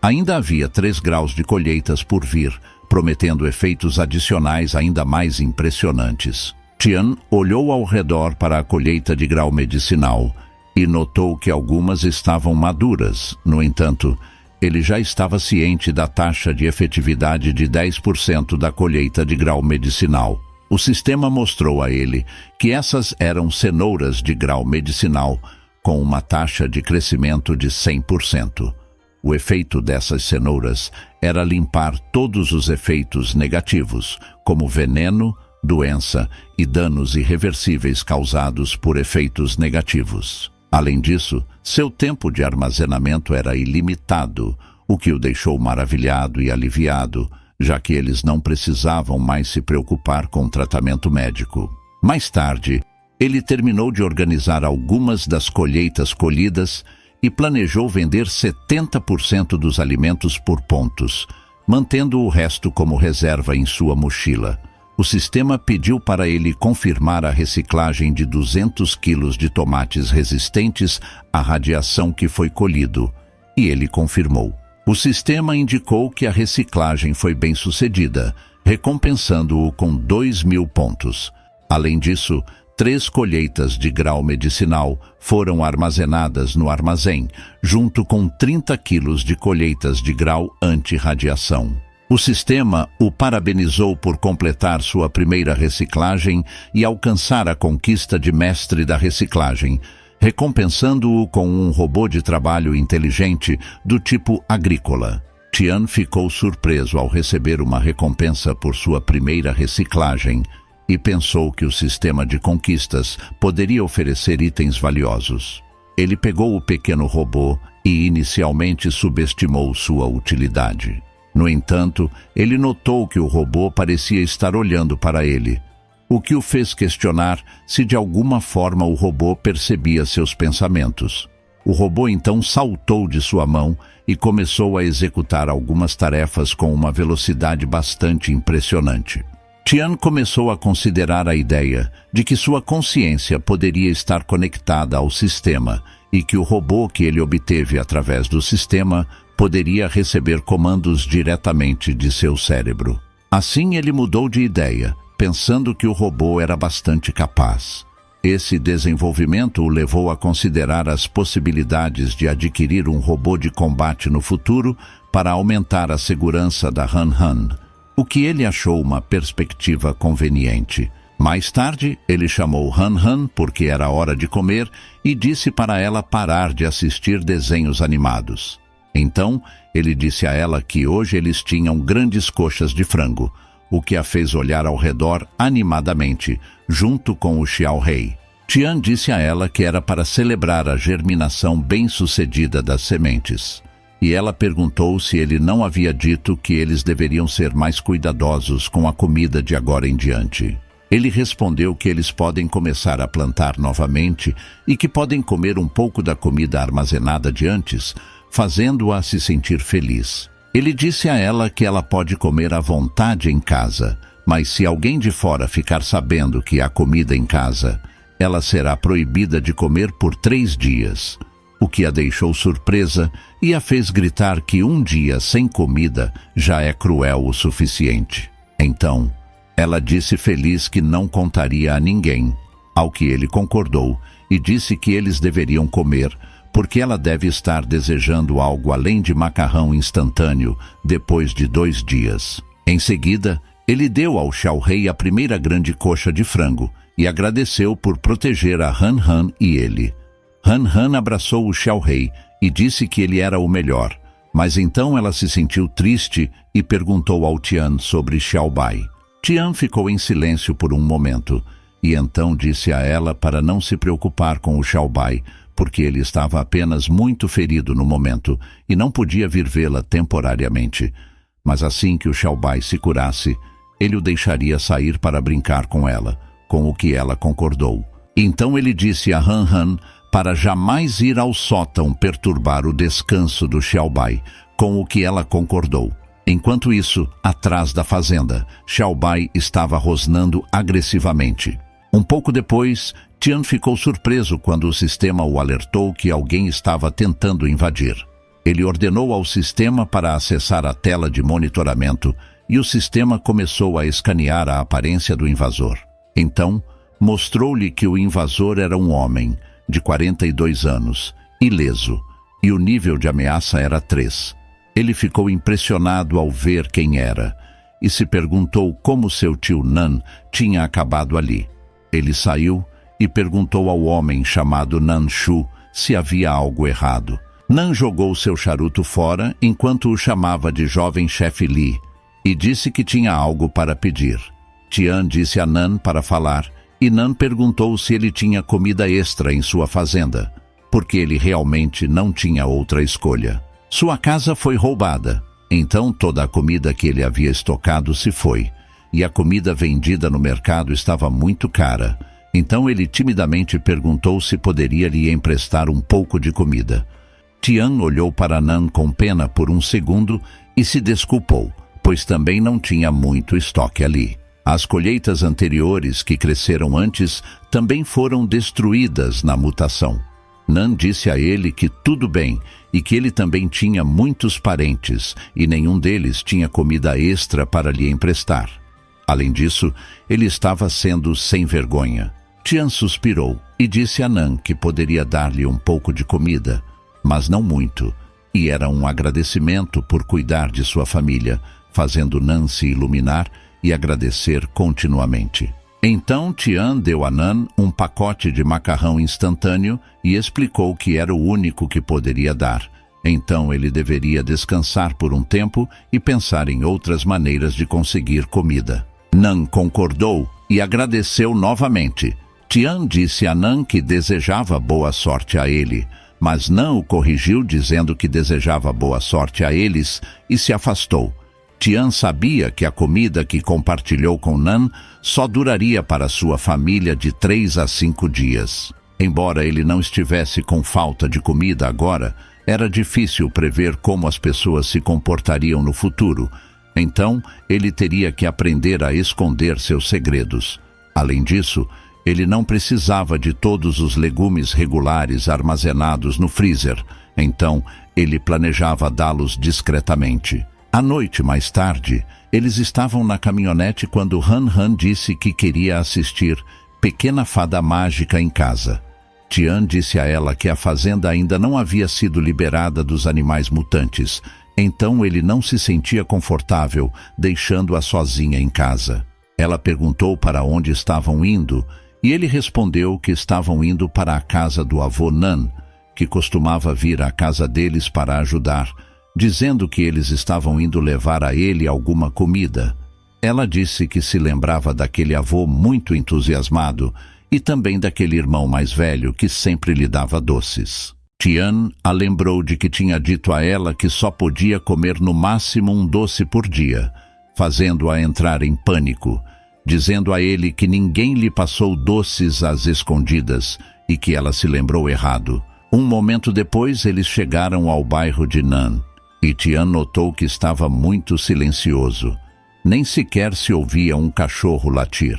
Ainda havia 3 graus de colheitas por vir, prometendo efeitos adicionais ainda mais impressionantes. Tian olhou ao redor para a colheita de grau medicinal e notou que algumas estavam maduras. No entanto, ele já estava ciente da taxa de efetividade de 10% da colheita de grau medicinal. O sistema mostrou a ele que essas eram cenouras de grau medicinal com uma taxa de crescimento de 100%. O efeito dessas cenouras era limpar todos os efeitos negativos, como veneno, doença e danos irreversíveis causados por efeitos negativos. Além disso, seu tempo de armazenamento era ilimitado, o que o deixou maravilhado e aliviado, já que eles não precisavam mais se preocupar com tratamento médico. Mais tarde, ele terminou de organizar algumas das colheitas colhidas e planejou vender 70% dos alimentos por pontos, mantendo o resto como reserva em sua mochila. O sistema pediu para ele confirmar a reciclagem de 200 quilos de tomates resistentes à radiação que foi colhido, e ele confirmou. O sistema indicou que a reciclagem foi bem sucedida, recompensando-o com 2.000 pontos. Além disso, 3 colheitas de grau medicinal foram armazenadas no armazém, junto com 30 quilos de colheitas de grau anti-radiação. O sistema o parabenizou por completar sua primeira reciclagem e alcançar a conquista de mestre da reciclagem, recompensando-o com um robô de trabalho inteligente do tipo agrícola. Tian ficou surpreso ao receber uma recompensa por sua primeira reciclagem e pensou que o sistema de conquistas poderia oferecer itens valiosos. Ele pegou o pequeno robô e inicialmente subestimou sua utilidade. No entanto, ele notou que o robô parecia estar olhando para ele, o que o fez questionar se de alguma forma o robô percebia seus pensamentos. O robô então saltou de sua mão e começou a executar algumas tarefas com uma velocidade bastante impressionante. Tian começou a considerar a ideia de que sua consciência poderia estar conectada ao sistema e que o robô que ele obteve através do sistema poderia receber comandos diretamente de seu cérebro. Assim ele mudou de ideia, pensando que o robô era bastante capaz. Esse desenvolvimento o levou a considerar as possibilidades de adquirir um robô de combate no futuro para aumentar a segurança da Han Han, o que ele achou uma perspectiva conveniente. Mais tarde, ele chamou Han Han porque era hora de comer e disse para ela parar de assistir desenhos animados. Então, ele disse a ela que hoje eles tinham grandes coxas de frango, o que a fez olhar ao redor animadamente, junto com o Xiao Rei. Tian disse a ela que era para celebrar a germinação bem-sucedida das sementes. E ela perguntou se ele não havia dito que eles deveriam ser mais cuidadosos com a comida de agora em diante. Ele respondeu que eles podem começar a plantar novamente e que podem comer um pouco da comida armazenada de antes, fazendo-a se sentir feliz. Ele disse a ela que ela pode comer à vontade em casa, Mas se alguém de fora ficar sabendo que há comida em casa, ela será proibida de comer por 3 dias. O que a deixou surpresa e a fez gritar que um dia sem comida já é cruel o suficiente. Então, ela disse feliz que não contaria a ninguém, ao que ele concordou e disse que eles deveriam comer, porque ela deve estar desejando algo além de macarrão instantâneo depois de 2 dias. Em seguida, ele deu ao Xiao-rei a primeira grande coxa de frango e agradeceu por proteger a Han Han e ele. Han Han abraçou o Xiao-rei e disse que ele era o melhor, mas então ela se sentiu triste e perguntou ao Tian sobre Xiaobai. Tian ficou em silêncio por um momento e então disse a ela para não se preocupar com o Xiaobai, porque ele estava apenas muito ferido no momento e não podia vir vê-la temporariamente. Mas assim que o Xiaobai se curasse, ele o deixaria sair para brincar com ela, com o que ela concordou. Então ele disse a Han Han para jamais ir ao sótão perturbar o descanso do Xiaobai, com o que ela concordou. Enquanto isso, atrás da fazenda, Xiaobai estava rosnando agressivamente. Um pouco depois, Tian ficou surpreso quando o sistema o alertou que alguém estava tentando invadir. Ele ordenou ao sistema para acessar a tela de monitoramento e o sistema começou a escanear a aparência do invasor. Então, mostrou-lhe que o invasor era um homem, de 42 anos, ileso, e o nível de ameaça era 3. Ele ficou impressionado ao ver quem era e se perguntou como seu tio Nan tinha acabado ali. Ele saiu e perguntou ao homem chamado Nan Shu se havia algo errado. Nan jogou seu charuto fora enquanto o chamava de jovem chefe Li e disse que tinha algo para pedir. Tian disse a Nan para falar e Nan perguntou se ele tinha comida extra em sua fazenda, porque ele realmente não tinha outra escolha. Sua casa foi roubada, então toda a comida que ele havia estocado se foi, e a comida vendida no mercado estava muito cara. Então ele timidamente perguntou se poderia lhe emprestar um pouco de comida. Tian olhou para Nan com pena por um segundo e se desculpou, pois também não tinha muito estoque ali. As colheitas anteriores que cresceram antes também foram destruídas na mutação. Nan disse a ele que tudo bem e que ele também tinha muitos parentes e nenhum deles tinha comida extra para lhe emprestar. Além disso, ele estava sendo sem vergonha. Tian suspirou e disse a Nan que poderia dar-lhe um pouco de comida, mas não muito, e era um agradecimento por cuidar de sua família, fazendo Nan se iluminar e agradecer continuamente. Então Tian deu a Nan um pacote de macarrão instantâneo e explicou que era o único que poderia dar. Então ele deveria descansar por um tempo e pensar em outras maneiras de conseguir comida. Nan concordou e agradeceu novamente. Tian disse a Nan que desejava boa sorte a ele, mas Nan o corrigiu dizendo que desejava boa sorte a eles e se afastou. Tian sabia que a comida que compartilhou com Nan só duraria para sua família de 3 a 5 dias. Embora ele não estivesse com falta de comida agora, era difícil prever como as pessoas se comportariam no futuro. Então, ele teria que aprender a esconder seus segredos. Além disso, ele não precisava de todos os legumes regulares armazenados no freezer. Então, ele planejava dá-los discretamente. À noite, mais tarde, eles estavam na caminhonete quando Han Han disse que queria assistir Pequena Fada Mágica em casa. Tian disse a ela que a fazenda ainda não havia sido liberada dos animais mutantes, então ele não se sentia confortável deixando-a sozinha em casa. Ela perguntou para onde estavam indo e ele respondeu que estavam indo para a casa do avô Nan, que costumava vir à casa deles para ajudar, dizendo que eles estavam indo levar a ele alguma comida. Ela disse que se lembrava daquele avô muito entusiasmado e também daquele irmão mais velho que sempre lhe dava doces. Tian a lembrou de que tinha dito a ela que só podia comer no máximo um doce por dia, fazendo-a entrar em pânico, dizendo a ele que ninguém lhe passou doces às escondidas e que ela se lembrou errado. Um momento depois, eles chegaram ao bairro de Nan, e Tian notou que estava muito silencioso. Nem sequer se ouvia um cachorro latir.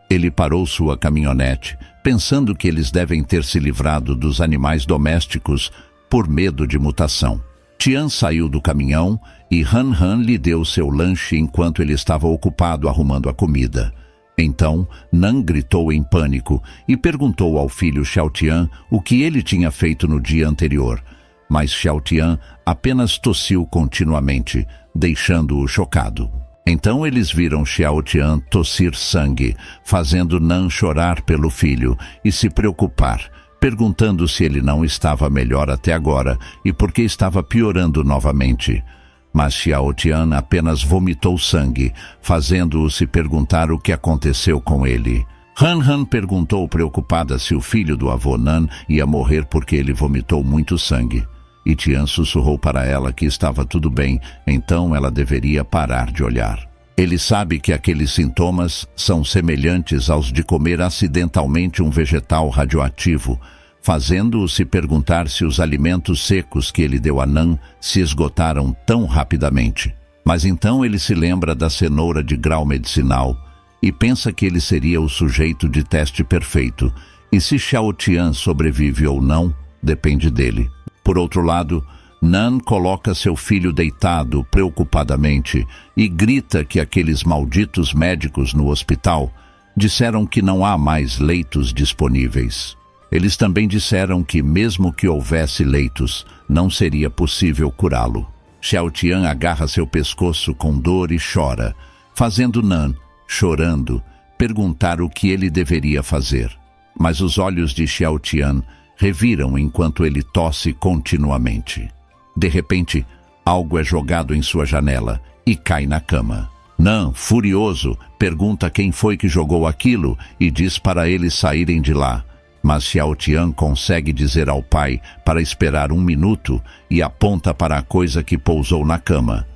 Ele parou sua caminhonete, pensando que eles devem ter se livrado dos animais domésticos por medo de mutação. Tian saiu do caminhão e Han Han lhe deu seu lanche enquanto ele estava ocupado arrumando a comida. Então, Nan gritou em pânico e perguntou ao filho Xiaotian o que ele tinha feito no dia anterior. Mas Xiaotian apenas tossiu continuamente, deixando-o chocado. Então eles viram Xiaotian tossir sangue, fazendo Nan chorar pelo filho e se preocupar, perguntando se ele não estava melhor até agora e por que estava piorando novamente. Mas Xiaotian apenas vomitou sangue, fazendo-o se perguntar o que aconteceu com ele. Han Han perguntou preocupada se o filho do avô Nan ia morrer porque ele vomitou muito sangue. E Tian sussurrou para ela que estava tudo bem, então ela deveria parar de olhar. Ele sabe que aqueles sintomas são semelhantes aos de comer acidentalmente um vegetal radioativo, fazendo-o se perguntar se os alimentos secos que ele deu a Nan se esgotaram tão rapidamente. Mas então ele se lembra da cenoura de grau medicinal e pensa que ele seria o sujeito de teste perfeito, e se Xiaotian sobrevive ou não, depende dele. Por outro lado, Nan coloca seu filho deitado preocupadamente e grita que aqueles malditos médicos no hospital disseram que não há mais leitos disponíveis. Eles também disseram que, mesmo que houvesse leitos, não seria possível curá-lo. Xiaotian agarra seu pescoço com dor e chora, fazendo Nan, chorando, perguntar o que ele deveria fazer. Mas os olhos de Xiaotian reviram enquanto ele tosse continuamente. De repente, algo é jogado em sua janela e cai na cama. Nan, furioso, pergunta quem foi que jogou aquilo e diz para eles saírem de lá. Mas Xiaotian consegue dizer ao pai para esperar 1 minuto e aponta para a coisa que pousou na cama.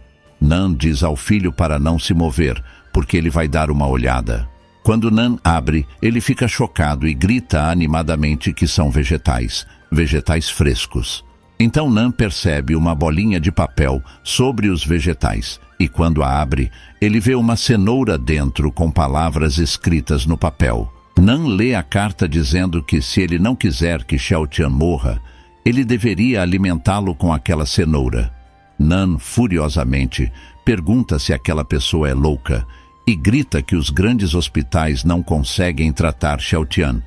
Nan diz ao filho para não se mover, porque ele vai dar uma olhada. Quando Nan abre, ele fica chocado e grita animadamente que são vegetais frescos. Então Nan percebe uma bolinha de papel sobre os vegetais, e quando a abre, ele vê uma cenoura dentro com palavras escritas no papel. Nan lê a carta dizendo que se ele não quiser que Xiaotian morra, ele deveria alimentá-lo com aquela cenoura. Nan, furiosamente, pergunta se aquela pessoa é louca e grita que os grandes hospitais não conseguem tratar Xiaotian,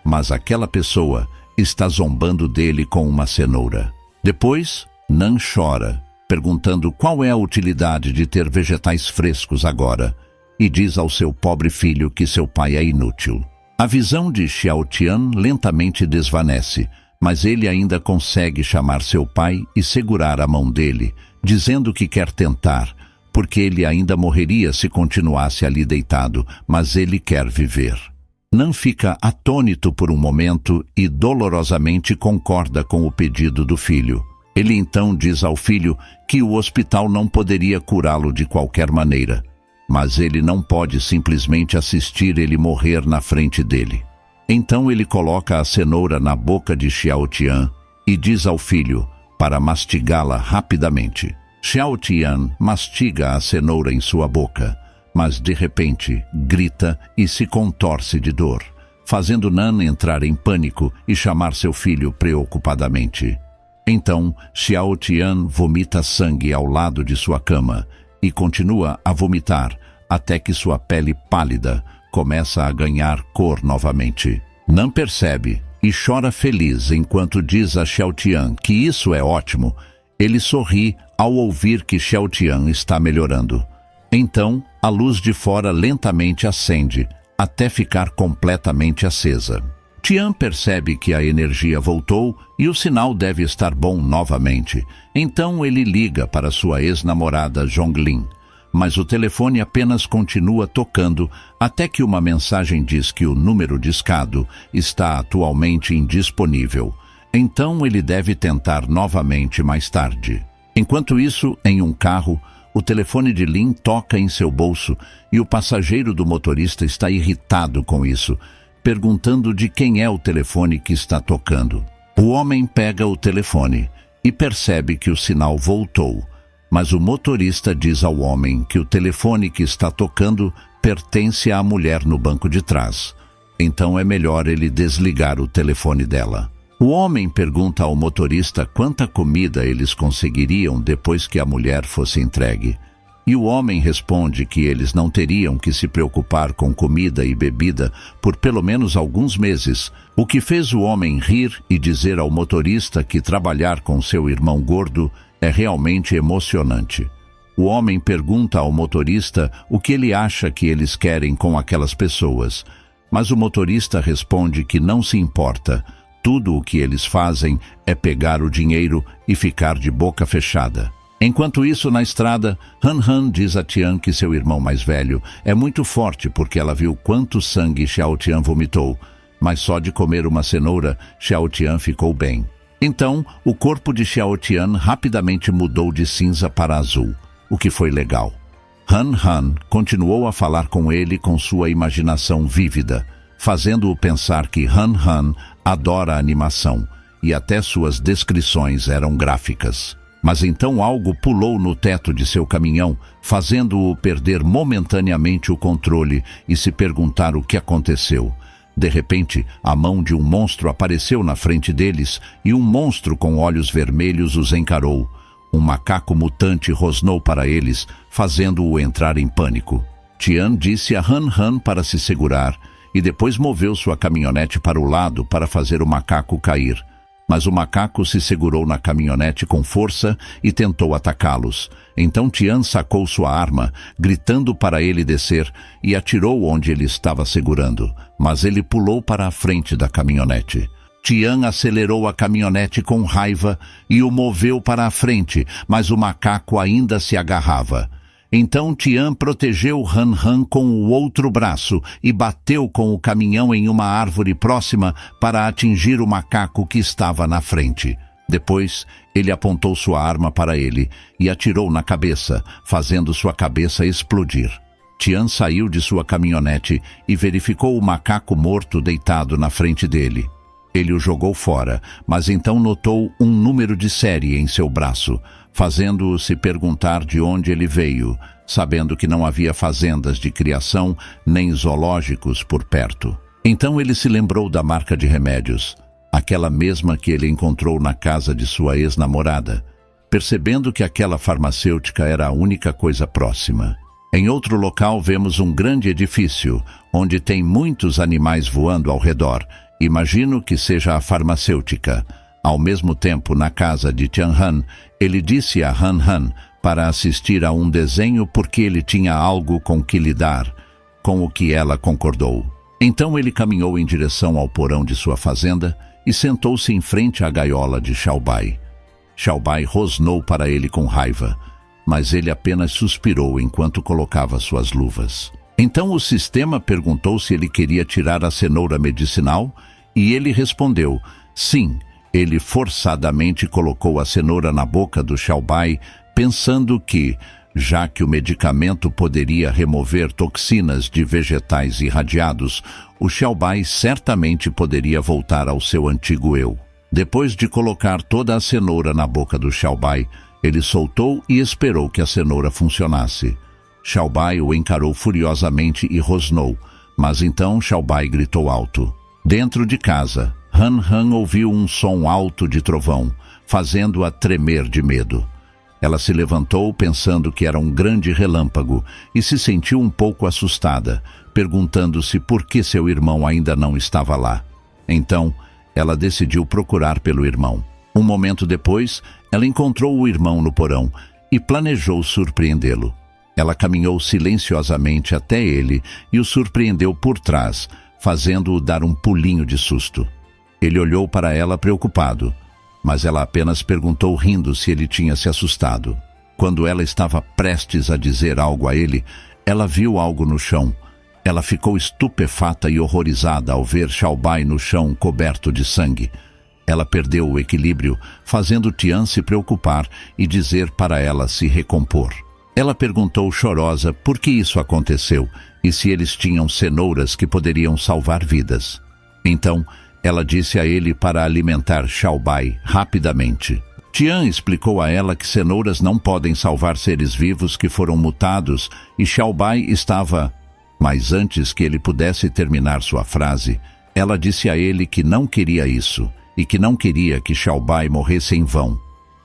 mas aquela pessoa está zombando dele com uma cenoura. Depois, Nan chora, perguntando qual é a utilidade de ter vegetais frescos agora, e diz ao seu pobre filho que seu pai é inútil. A visão de Xiaotian lentamente desvanece, mas ele ainda consegue chamar seu pai e segurar a mão dele, dizendo que quer tentar, porque ele ainda morreria se continuasse ali deitado, mas ele quer viver. Nan fica atônito por um momento e dolorosamente concorda com o pedido do filho. Ele então diz ao filho que o hospital não poderia curá-lo de qualquer maneira, mas ele não pode simplesmente assistir ele morrer na frente dele. Então ele coloca a cenoura na boca de Xiaotian e diz ao filho para mastigá-la rapidamente. Xiaotian mastiga a cenoura em sua boca, mas de repente grita e se contorce de dor, fazendo Nan entrar em pânico e chamar seu filho preocupadamente. Então, Xiaotian vomita sangue ao lado de sua cama e continua a vomitar até que sua pele pálida começa a ganhar cor novamente. Nan percebe e chora feliz enquanto diz a Xiaotian que isso é ótimo. Ele sorri ao ouvir que Xiaotian está melhorando. Então, a luz de fora lentamente acende, até ficar completamente acesa. Tian percebe que a energia voltou e o sinal deve estar bom novamente. Então ele liga para sua ex-namorada Zhonglin. Mas o telefone apenas continua tocando até que uma mensagem diz que o número discado está atualmente indisponível. Então ele deve tentar novamente mais tarde. Enquanto isso, em um carro, o telefone de Lin toca em seu bolso e o passageiro do motorista está irritado com isso, perguntando de quem é o telefone que está tocando. O homem pega o telefone e percebe que o sinal voltou, Mas o motorista diz ao homem que o telefone que está tocando pertence à mulher no banco de trás. Então é melhor ele desligar o telefone dela. O homem pergunta ao motorista quanta comida eles conseguiriam depois que a mulher fosse entregue. E o homem responde que eles não teriam que se preocupar com comida e bebida por pelo menos alguns meses, o que fez o homem rir e dizer ao motorista que trabalhar com seu irmão gordo é realmente emocionante. O homem pergunta ao motorista o que ele acha que eles querem com aquelas pessoas, mas o motorista responde que não se importa. Tudo o que eles fazem é pegar o dinheiro e ficar de boca fechada. Enquanto isso, na estrada, Han Han diz a Tian que seu irmão mais velho é muito forte porque ela viu quanto sangue Xiao Tian vomitou, mas só de comer uma cenoura, Xiao Tian ficou bem. Então, o corpo de Xiao Tian rapidamente mudou de cinza para azul, o que foi legal. Han Han continuou a falar com ele com sua imaginação vívida, fazendo-o pensar que Han Han adora animação, e até suas descrições eram gráficas. Mas então algo pulou no teto de seu caminhão, fazendo-o perder momentaneamente o controle e se perguntar o que aconteceu. De repente, a mão de um monstro apareceu na frente deles e um monstro com olhos vermelhos os encarou. Um macaco mutante rosnou para eles, fazendo-o entrar em pânico. Tian disse a Han Han para se segurar e depois moveu sua caminhonete para o lado para fazer o macaco cair. Mas o macaco se segurou na caminhonete com força e tentou atacá-los. Então Tian sacou sua arma, gritando para ele descer, e atirou onde ele estava segurando, mas ele pulou para a frente da caminhonete. Tian acelerou a caminhonete com raiva e o moveu para a frente, mas o macaco ainda se agarrava. Então Tian protegeu Han Han com o outro braço e bateu com o caminhão em uma árvore próxima para atingir o macaco que estava na frente. Depois, ele apontou sua arma para ele e atirou na cabeça, fazendo sua cabeça explodir. Tian saiu de sua caminhonete e verificou o macaco morto deitado na frente dele. Ele o jogou fora, mas então notou um número de série em seu braço, fazendo-o se perguntar de onde ele veio, sabendo que não havia fazendas de criação nem zoológicos por perto. Então ele se lembrou da marca de remédios, aquela mesma que ele encontrou na casa de sua ex-namorada, percebendo que aquela farmacêutica era a única coisa próxima. Em outro local vemos um grande edifício, onde tem muitos animais voando ao redor. Imagino que seja a farmacêutica. Ao mesmo tempo, na casa de Tian Han, ele disse a Han Han para assistir a um desenho porque ele tinha algo com que lidar, com o que ela concordou. Então ele caminhou em direção ao porão de sua fazenda e sentou-se em frente à gaiola de Xiaobai. Xiaobai rosnou para ele com raiva, mas ele apenas suspirou enquanto colocava suas luvas. Então o sistema perguntou se ele queria tirar a cenoura medicinal e ele respondeu, sim. Ele forçadamente colocou a cenoura na boca do Xiaobai, pensando que, já que o medicamento poderia remover toxinas de vegetais irradiados, o Xiaobai certamente poderia voltar ao seu antigo eu. Depois de colocar toda a cenoura na boca do Xiaobai, ele soltou e esperou que a cenoura funcionasse. Xiaobai o encarou furiosamente e rosnou, mas então Xiaobai gritou alto. Dentro de casa, Han Han ouviu um som alto de trovão, fazendo-a tremer de medo. Ela se levantou pensando que era um grande relâmpago e se sentiu um pouco assustada, perguntando-se por que seu irmão ainda não estava lá. Então, ela decidiu procurar pelo irmão. Um momento depois, ela encontrou o irmão no porão e planejou surpreendê-lo. Ela caminhou silenciosamente até ele e o surpreendeu por trás, fazendo-o dar um pulinho de susto. Ele olhou para ela preocupado, mas ela apenas perguntou rindo se ele tinha se assustado. Quando ela estava prestes a dizer algo a ele, ela viu algo no chão. Ela ficou estupefata e horrorizada ao ver Xiaobai no chão coberto de sangue. Ela perdeu o equilíbrio, fazendo Tian se preocupar e dizer para ela se recompor. Ela perguntou chorosa por que isso aconteceu e se eles tinham cenouras que poderiam salvar vidas. Então, ela disse a ele para alimentar Xiaobai rapidamente. Tian explicou a ela que cenouras não podem salvar seres vivos que foram mutados e Xiaobai estava... Mas antes que ele pudesse terminar sua frase, ela disse a ele que não queria isso e que não queria que Xiaobai morresse em vão.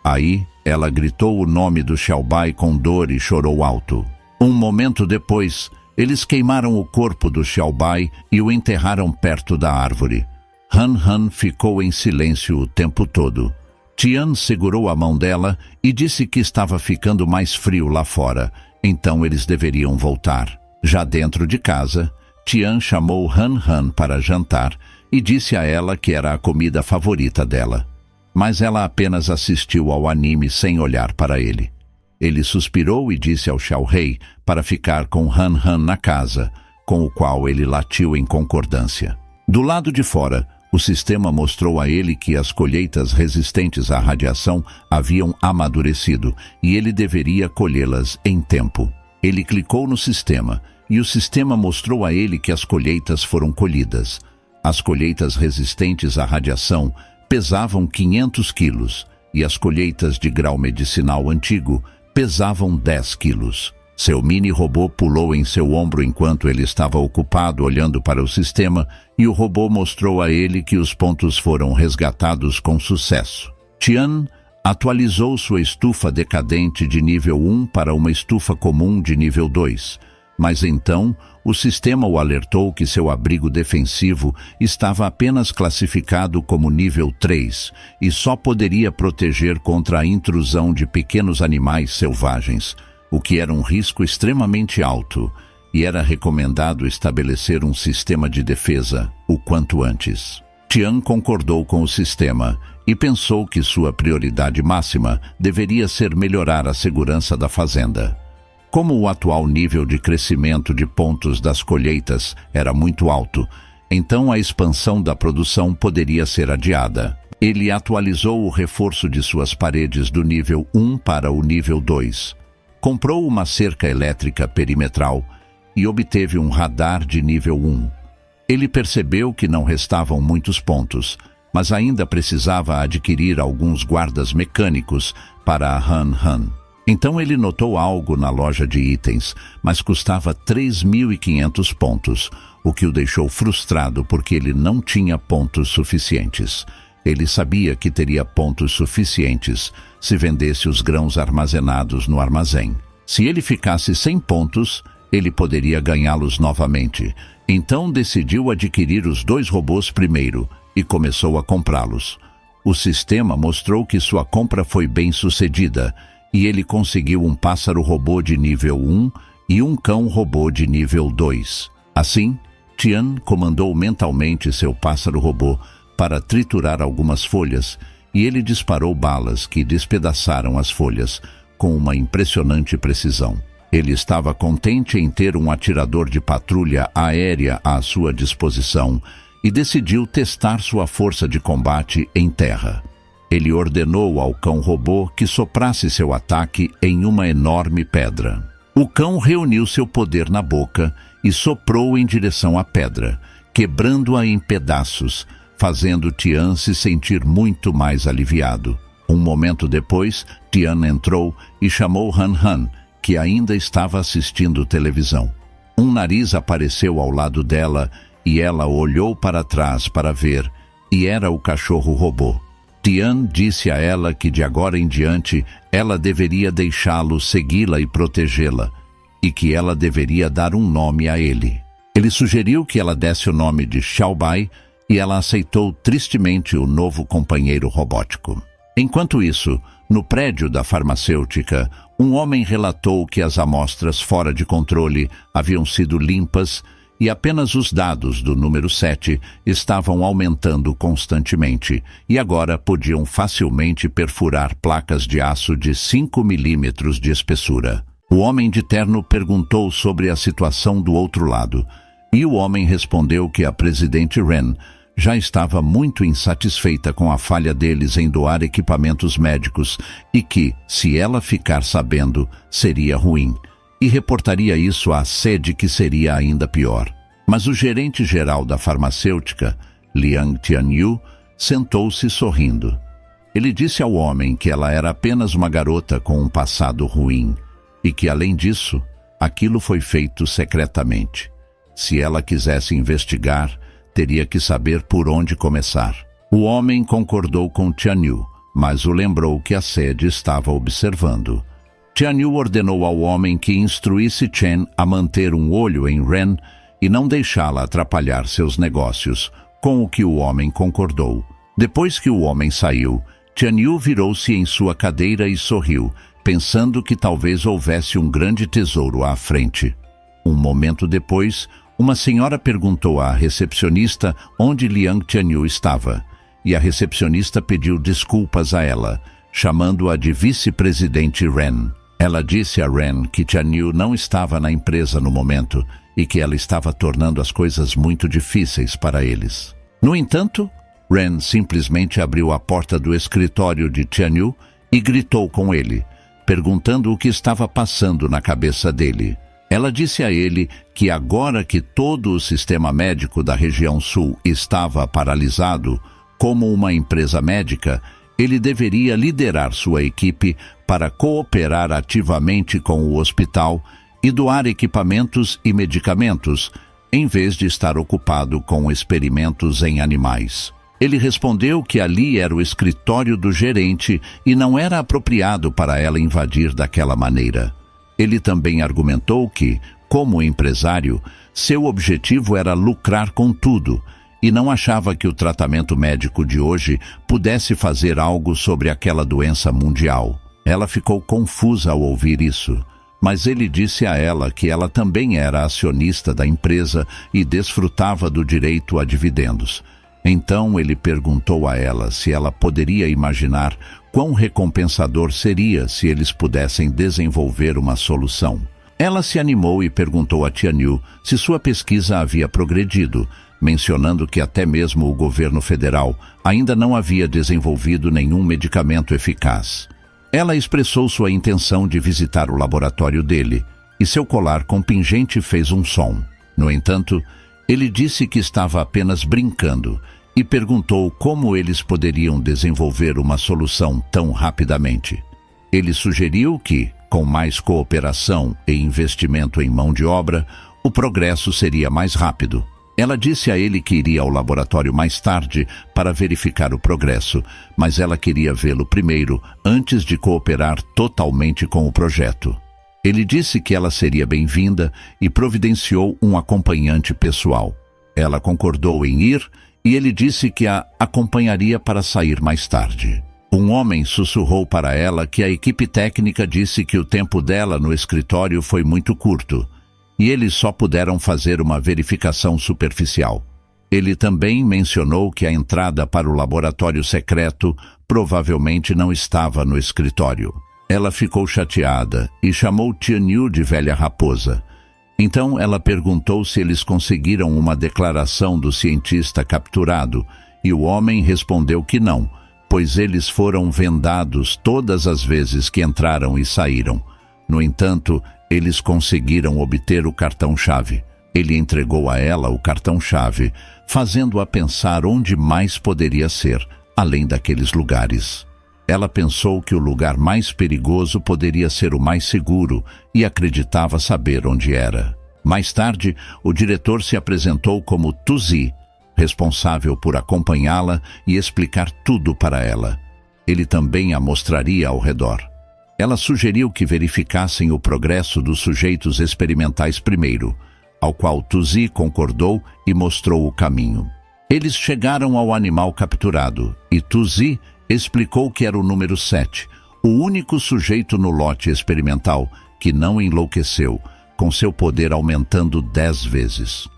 Aí, ela gritou o nome do Xiaobai com dor e chorou alto. Um momento depois, eles queimaram o corpo do Xiaobai e o enterraram perto da árvore. Han Han ficou em silêncio o tempo todo. Tian segurou a mão dela e disse que estava ficando mais frio lá fora, então eles deveriam voltar. Já dentro de casa, Tian chamou Han Han para jantar e disse a ela que era a comida favorita dela. Mas ela apenas assistiu ao anime sem olhar para ele. Ele suspirou e disse ao Xiao Rei para ficar com Han Han na casa, com o qual ele latiu em concordância. Do lado de fora, o sistema mostrou a ele que as colheitas resistentes à radiação haviam amadurecido e ele deveria colhê-las em tempo. Ele clicou no sistema e o sistema mostrou a ele que as colheitas foram colhidas. As colheitas resistentes à radiação pesavam 500 quilos e as colheitas de grau medicinal antigo pesavam 10 quilos. Seu mini-robô pulou em seu ombro enquanto ele estava ocupado olhando para o sistema e o robô mostrou a ele que os pontos foram resgatados com sucesso. Tian atualizou sua estufa decadente de nível 1 para uma estufa comum de nível 2, mas então o sistema o alertou que seu abrigo defensivo estava apenas classificado como nível 3 e só poderia proteger contra a intrusão de pequenos animais selvagens, o que era um risco extremamente alto, e era recomendado estabelecer um sistema de defesa o quanto antes. Tian concordou com o sistema e pensou que sua prioridade máxima deveria ser melhorar a segurança da fazenda. Como o atual nível de crescimento de pontos das colheitas era muito alto, então a expansão da produção poderia ser adiada. Ele atualizou o reforço de suas paredes do nível 1 para o nível 2. Comprou uma cerca elétrica perimetral e obteve um radar de nível 1. Ele percebeu que não restavam muitos pontos, mas ainda precisava adquirir alguns guardas mecânicos para a Han Han. Então ele notou algo na loja de itens, mas custava 3.500 pontos, o que o deixou frustrado porque ele não tinha pontos suficientes. Ele sabia que teria pontos suficientes se vendesse os grãos armazenados no armazém. Se ele ficasse sem pontos, ele poderia ganhá-los novamente. Então decidiu adquirir os 2 robôs primeiro e começou a comprá-los. O sistema mostrou que sua compra foi bem sucedida e ele conseguiu um pássaro robô de nível 1 e um cão robô de nível 2. Assim, Tian comandou mentalmente seu pássaro robô para triturar algumas folhas e ele disparou balas que despedaçaram as folhas com uma impressionante precisão. Ele estava contente em ter um atirador de patrulha aérea à sua disposição e decidiu testar sua força de combate em terra. Ele ordenou ao cão robô que soprasse seu ataque em uma enorme pedra. O cão reuniu seu poder na boca e soprou em direção à pedra, quebrando-a em pedaços, fazendo Tian se sentir muito mais aliviado. Um momento depois, Tian entrou e chamou Han Han, que ainda estava assistindo televisão. Um nariz apareceu ao lado dela e ela olhou para trás para ver, e era o cachorro robô. Tian disse a ela que de agora em diante ela deveria deixá-lo segui-la e protegê-la, e que ela deveria dar um nome a ele. Ele sugeriu que ela desse o nome de Xiaobai e ela aceitou tristemente o novo companheiro robótico. Enquanto isso, no prédio da farmacêutica, um homem relatou que as amostras fora de controle haviam sido limpas e apenas os dados do número 7 estavam aumentando constantemente e agora podiam facilmente perfurar placas de aço de 5 milímetros de espessura. O homem de terno perguntou sobre a situação do outro lado e o homem respondeu que a presidente Ren já estava muito insatisfeita com a falha deles em doar equipamentos médicos e que, se ela ficar sabendo, seria ruim, e reportaria isso à sede, que seria ainda pior. Mas o gerente-geral da farmacêutica, Liang Tianyu, sentou-se sorrindo. Ele disse ao homem que ela era apenas uma garota com um passado ruim e que, além disso, aquilo foi feito secretamente. Se ela quisesse investigar, teria que saber por onde começar. O homem concordou com Tianyu, mas o lembrou que a sede estava observando. Tianyu ordenou ao homem que instruísse Chen a manter um olho em Ren e não deixá-la atrapalhar seus negócios, com o que o homem concordou. Depois que o homem saiu, Tianyu virou-se em sua cadeira e sorriu, pensando que talvez houvesse um grande tesouro à frente. Um momento depois, uma senhora perguntou à recepcionista onde Liang Tianyu estava, e a recepcionista pediu desculpas a ela, chamando-a de vice-presidente Ren. Ela disse a Ren que Tianyu não estava na empresa no momento e que ela estava tornando as coisas muito difíceis para eles. No entanto, Ren simplesmente abriu a porta do escritório de Tianyu e gritou com ele, perguntando o que estava passando na cabeça dele. Ela disse a ele que agora que todo o sistema médico da região sul estava paralisado, como uma empresa médica, ele deveria liderar sua equipe para cooperar ativamente com o hospital e doar equipamentos e medicamentos, em vez de estar ocupado com experimentos em animais. Ele respondeu que ali era o escritório do gerente e não era apropriado para ela invadir daquela maneira. Ele também argumentou que, como empresário, seu objetivo era lucrar com tudo e não achava que o tratamento médico de hoje pudesse fazer algo sobre aquela doença mundial. Ela ficou confusa ao ouvir isso, mas ele disse a ela que ela também era acionista da empresa e desfrutava do direito a dividendos. Então ele perguntou a ela se ela poderia imaginar quão recompensador seria se eles pudessem desenvolver uma solução. Ela se animou e perguntou a Tianyu se sua pesquisa havia progredido, mencionando que até mesmo o governo federal ainda não havia desenvolvido nenhum medicamento eficaz. Ela expressou sua intenção de visitar o laboratório dele, e seu colar com pingente fez um som. No entanto, ele disse que estava apenas brincando e perguntou como eles poderiam desenvolver uma solução tão rapidamente. Ele sugeriu que, com mais cooperação e investimento em mão de obra, o progresso seria mais rápido. Ela disse a ele que iria ao laboratório mais tarde para verificar o progresso, mas ela queria vê-lo primeiro, antes de cooperar totalmente com o projeto. Ele disse que ela seria bem-vinda e providenciou um acompanhante pessoal. Ela concordou em ir e ele disse que a acompanharia para sair mais tarde. Um homem sussurrou para ela que a equipe técnica disse que o tempo dela no escritório foi muito curto e eles só puderam fazer uma verificação superficial. Ele também mencionou que a entrada para o laboratório secreto provavelmente não estava no escritório. Ela ficou chateada e chamou Tianyu de velha raposa. Então ela perguntou se eles conseguiram uma declaração do cientista capturado, e o homem respondeu que não, pois eles foram vendados todas as vezes que entraram e saíram. No entanto, eles conseguiram obter o cartão-chave. Ele entregou a ela o cartão-chave, fazendo-a pensar onde mais poderia ser, além daqueles lugares. Ela pensou que o lugar mais perigoso poderia ser o mais seguro e acreditava saber onde era. Mais tarde, o diretor se apresentou como Tuzi, responsável por acompanhá-la e explicar tudo para ela. Ele também a mostraria ao redor. Ela sugeriu que verificassem o progresso dos sujeitos experimentais primeiro, ao qual Tuzi concordou e mostrou o caminho. Eles chegaram ao animal capturado e Tuzi explicou que era o número 7, o único sujeito no lote experimental que não enlouqueceu, com seu poder aumentando 10 vezes.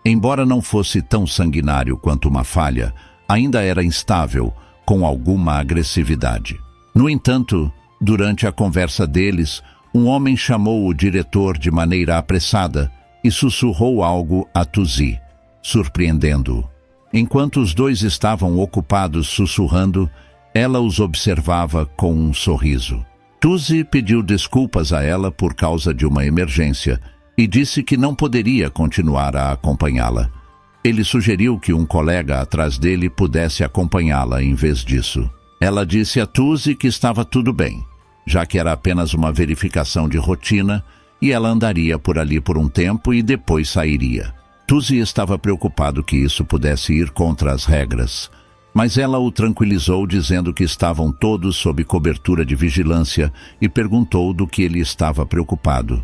Embora não fosse tão sanguinário quanto uma falha, ainda era instável, com alguma agressividade. No entanto, durante a conversa deles, um homem chamou o diretor de maneira apressada e sussurrou algo a Tuzi, surpreendendo-o. Enquanto os dois estavam ocupados sussurrando, ela os observava com um sorriso. Tuzi pediu desculpas a ela por causa de uma emergência e disse que não poderia continuar a acompanhá-la. Ele sugeriu que um colega atrás dele pudesse acompanhá-la em vez disso. Ela disse a Tuzi que estava tudo bem, já que era apenas uma verificação de rotina e ela andaria por ali por um tempo e depois sairia. Tuzi estava preocupado que isso pudesse ir contra as regras, mas ela o tranquilizou dizendo que estavam todos sob cobertura de vigilância e perguntou do que ele estava preocupado.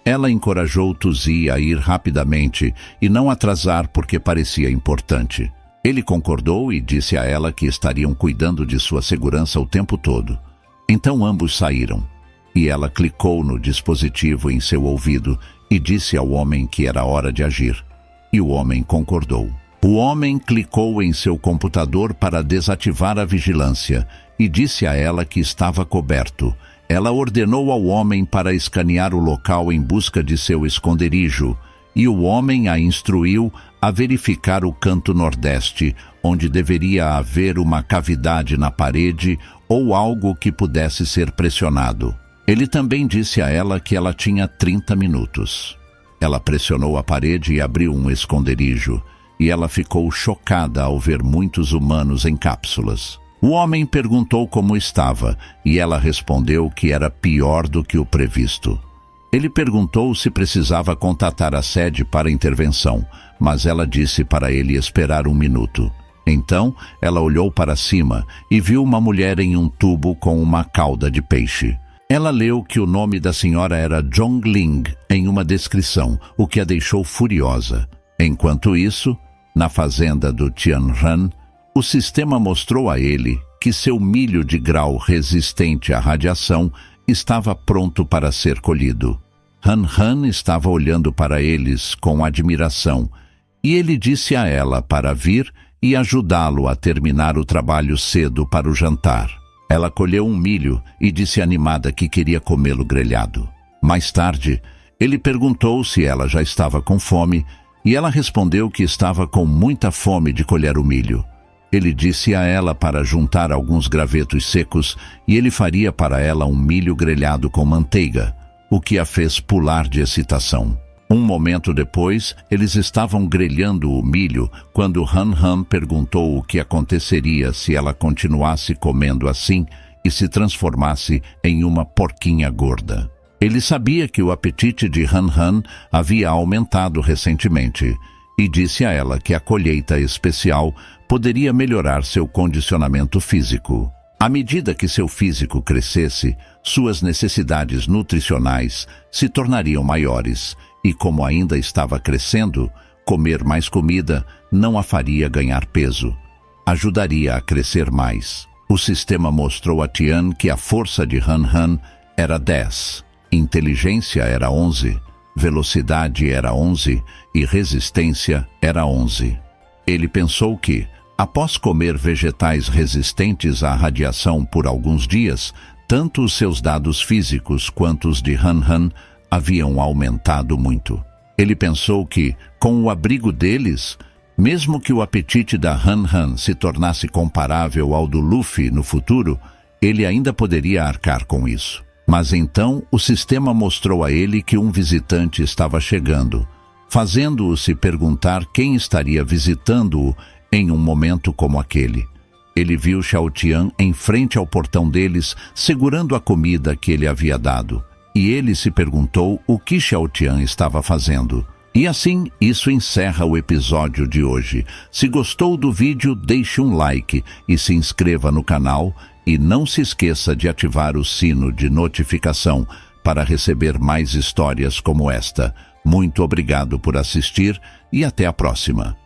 Ela encorajou Tuzi a ir rapidamente e não atrasar porque parecia importante. Ele concordou e disse a ela que estariam cuidando de sua segurança o tempo todo. Então ambos saíram, e ela clicou no dispositivo em seu ouvido e disse ao homem que era hora de agir. E o homem concordou. O homem clicou em seu computador para desativar a vigilância e disse a ela que estava coberto. Ela ordenou ao homem para escanear o local em busca de seu esconderijo, e o homem a instruiu a verificar o canto nordeste, onde deveria haver uma cavidade na parede ou algo que pudesse ser pressionado. Ele também disse a ela que ela tinha 30 minutos. Ela pressionou a parede e abriu um esconderijo, e ela ficou chocada ao ver muitos humanos em cápsulas. O homem perguntou como estava, e ela respondeu que era pior do que o previsto. Ele perguntou se precisava contatar a sede para intervenção, mas ela disse para ele esperar 1 minuto. Então, ela olhou para cima e viu uma mulher em um tubo com uma cauda de peixe. Ela leu que o nome da senhora era Zhongling em uma descrição, o que a deixou furiosa. Enquanto isso, na fazenda do Tianran, o sistema mostrou a ele que seu milho de grau resistente à radiação estava pronto para ser colhido. Han Han estava olhando para eles com admiração, e ele disse a ela para vir e ajudá-lo a terminar o trabalho cedo para o jantar. Ela colheu um milho e disse animada que queria comê-lo grelhado. Mais tarde, ele perguntou se ela já estava com fome, e ela respondeu que estava com muita fome de colher o milho. Ele disse a ela para juntar alguns gravetos secos e ele faria para ela um milho grelhado com manteiga, o que a fez pular de excitação. Um momento depois, eles estavam grelhando o milho quando Han Han perguntou o que aconteceria se ela continuasse comendo assim e se transformasse em uma porquinha gorda. Ele sabia que o apetite de Han Han havia aumentado recentemente e disse a ela que a colheita especial poderia melhorar seu condicionamento físico. À medida que seu físico crescesse, suas necessidades nutricionais se tornariam maiores e, como ainda estava crescendo, comer mais comida não a faria ganhar peso. Ajudaria a crescer mais. O sistema mostrou a Tian que a força de Han Han era 10, inteligência era 11, velocidade era 11 e resistência era 11. Ele pensou que, após comer vegetais resistentes à radiação por alguns dias, tanto os seus dados físicos quanto os de Han Han haviam aumentado muito. Ele pensou que, com o abrigo deles, mesmo que o apetite da Han Han se tornasse comparável ao do Luffy no futuro, ele ainda poderia arcar com isso. Mas então o sistema mostrou a ele que um visitante estava chegando, fazendo-o se perguntar quem estaria visitando-o em um momento como aquele. Ele viu Xiao Tian em frente ao portão deles, segurando a comida que ele havia dado. E ele se perguntou o que Xiao Tian estava fazendo. E assim, isso encerra o episódio de hoje. Se gostou do vídeo, deixe um like e se inscreva no canal. E não se esqueça de ativar o sino de notificação para receber mais histórias como esta. Muito obrigado por assistir e até a próxima.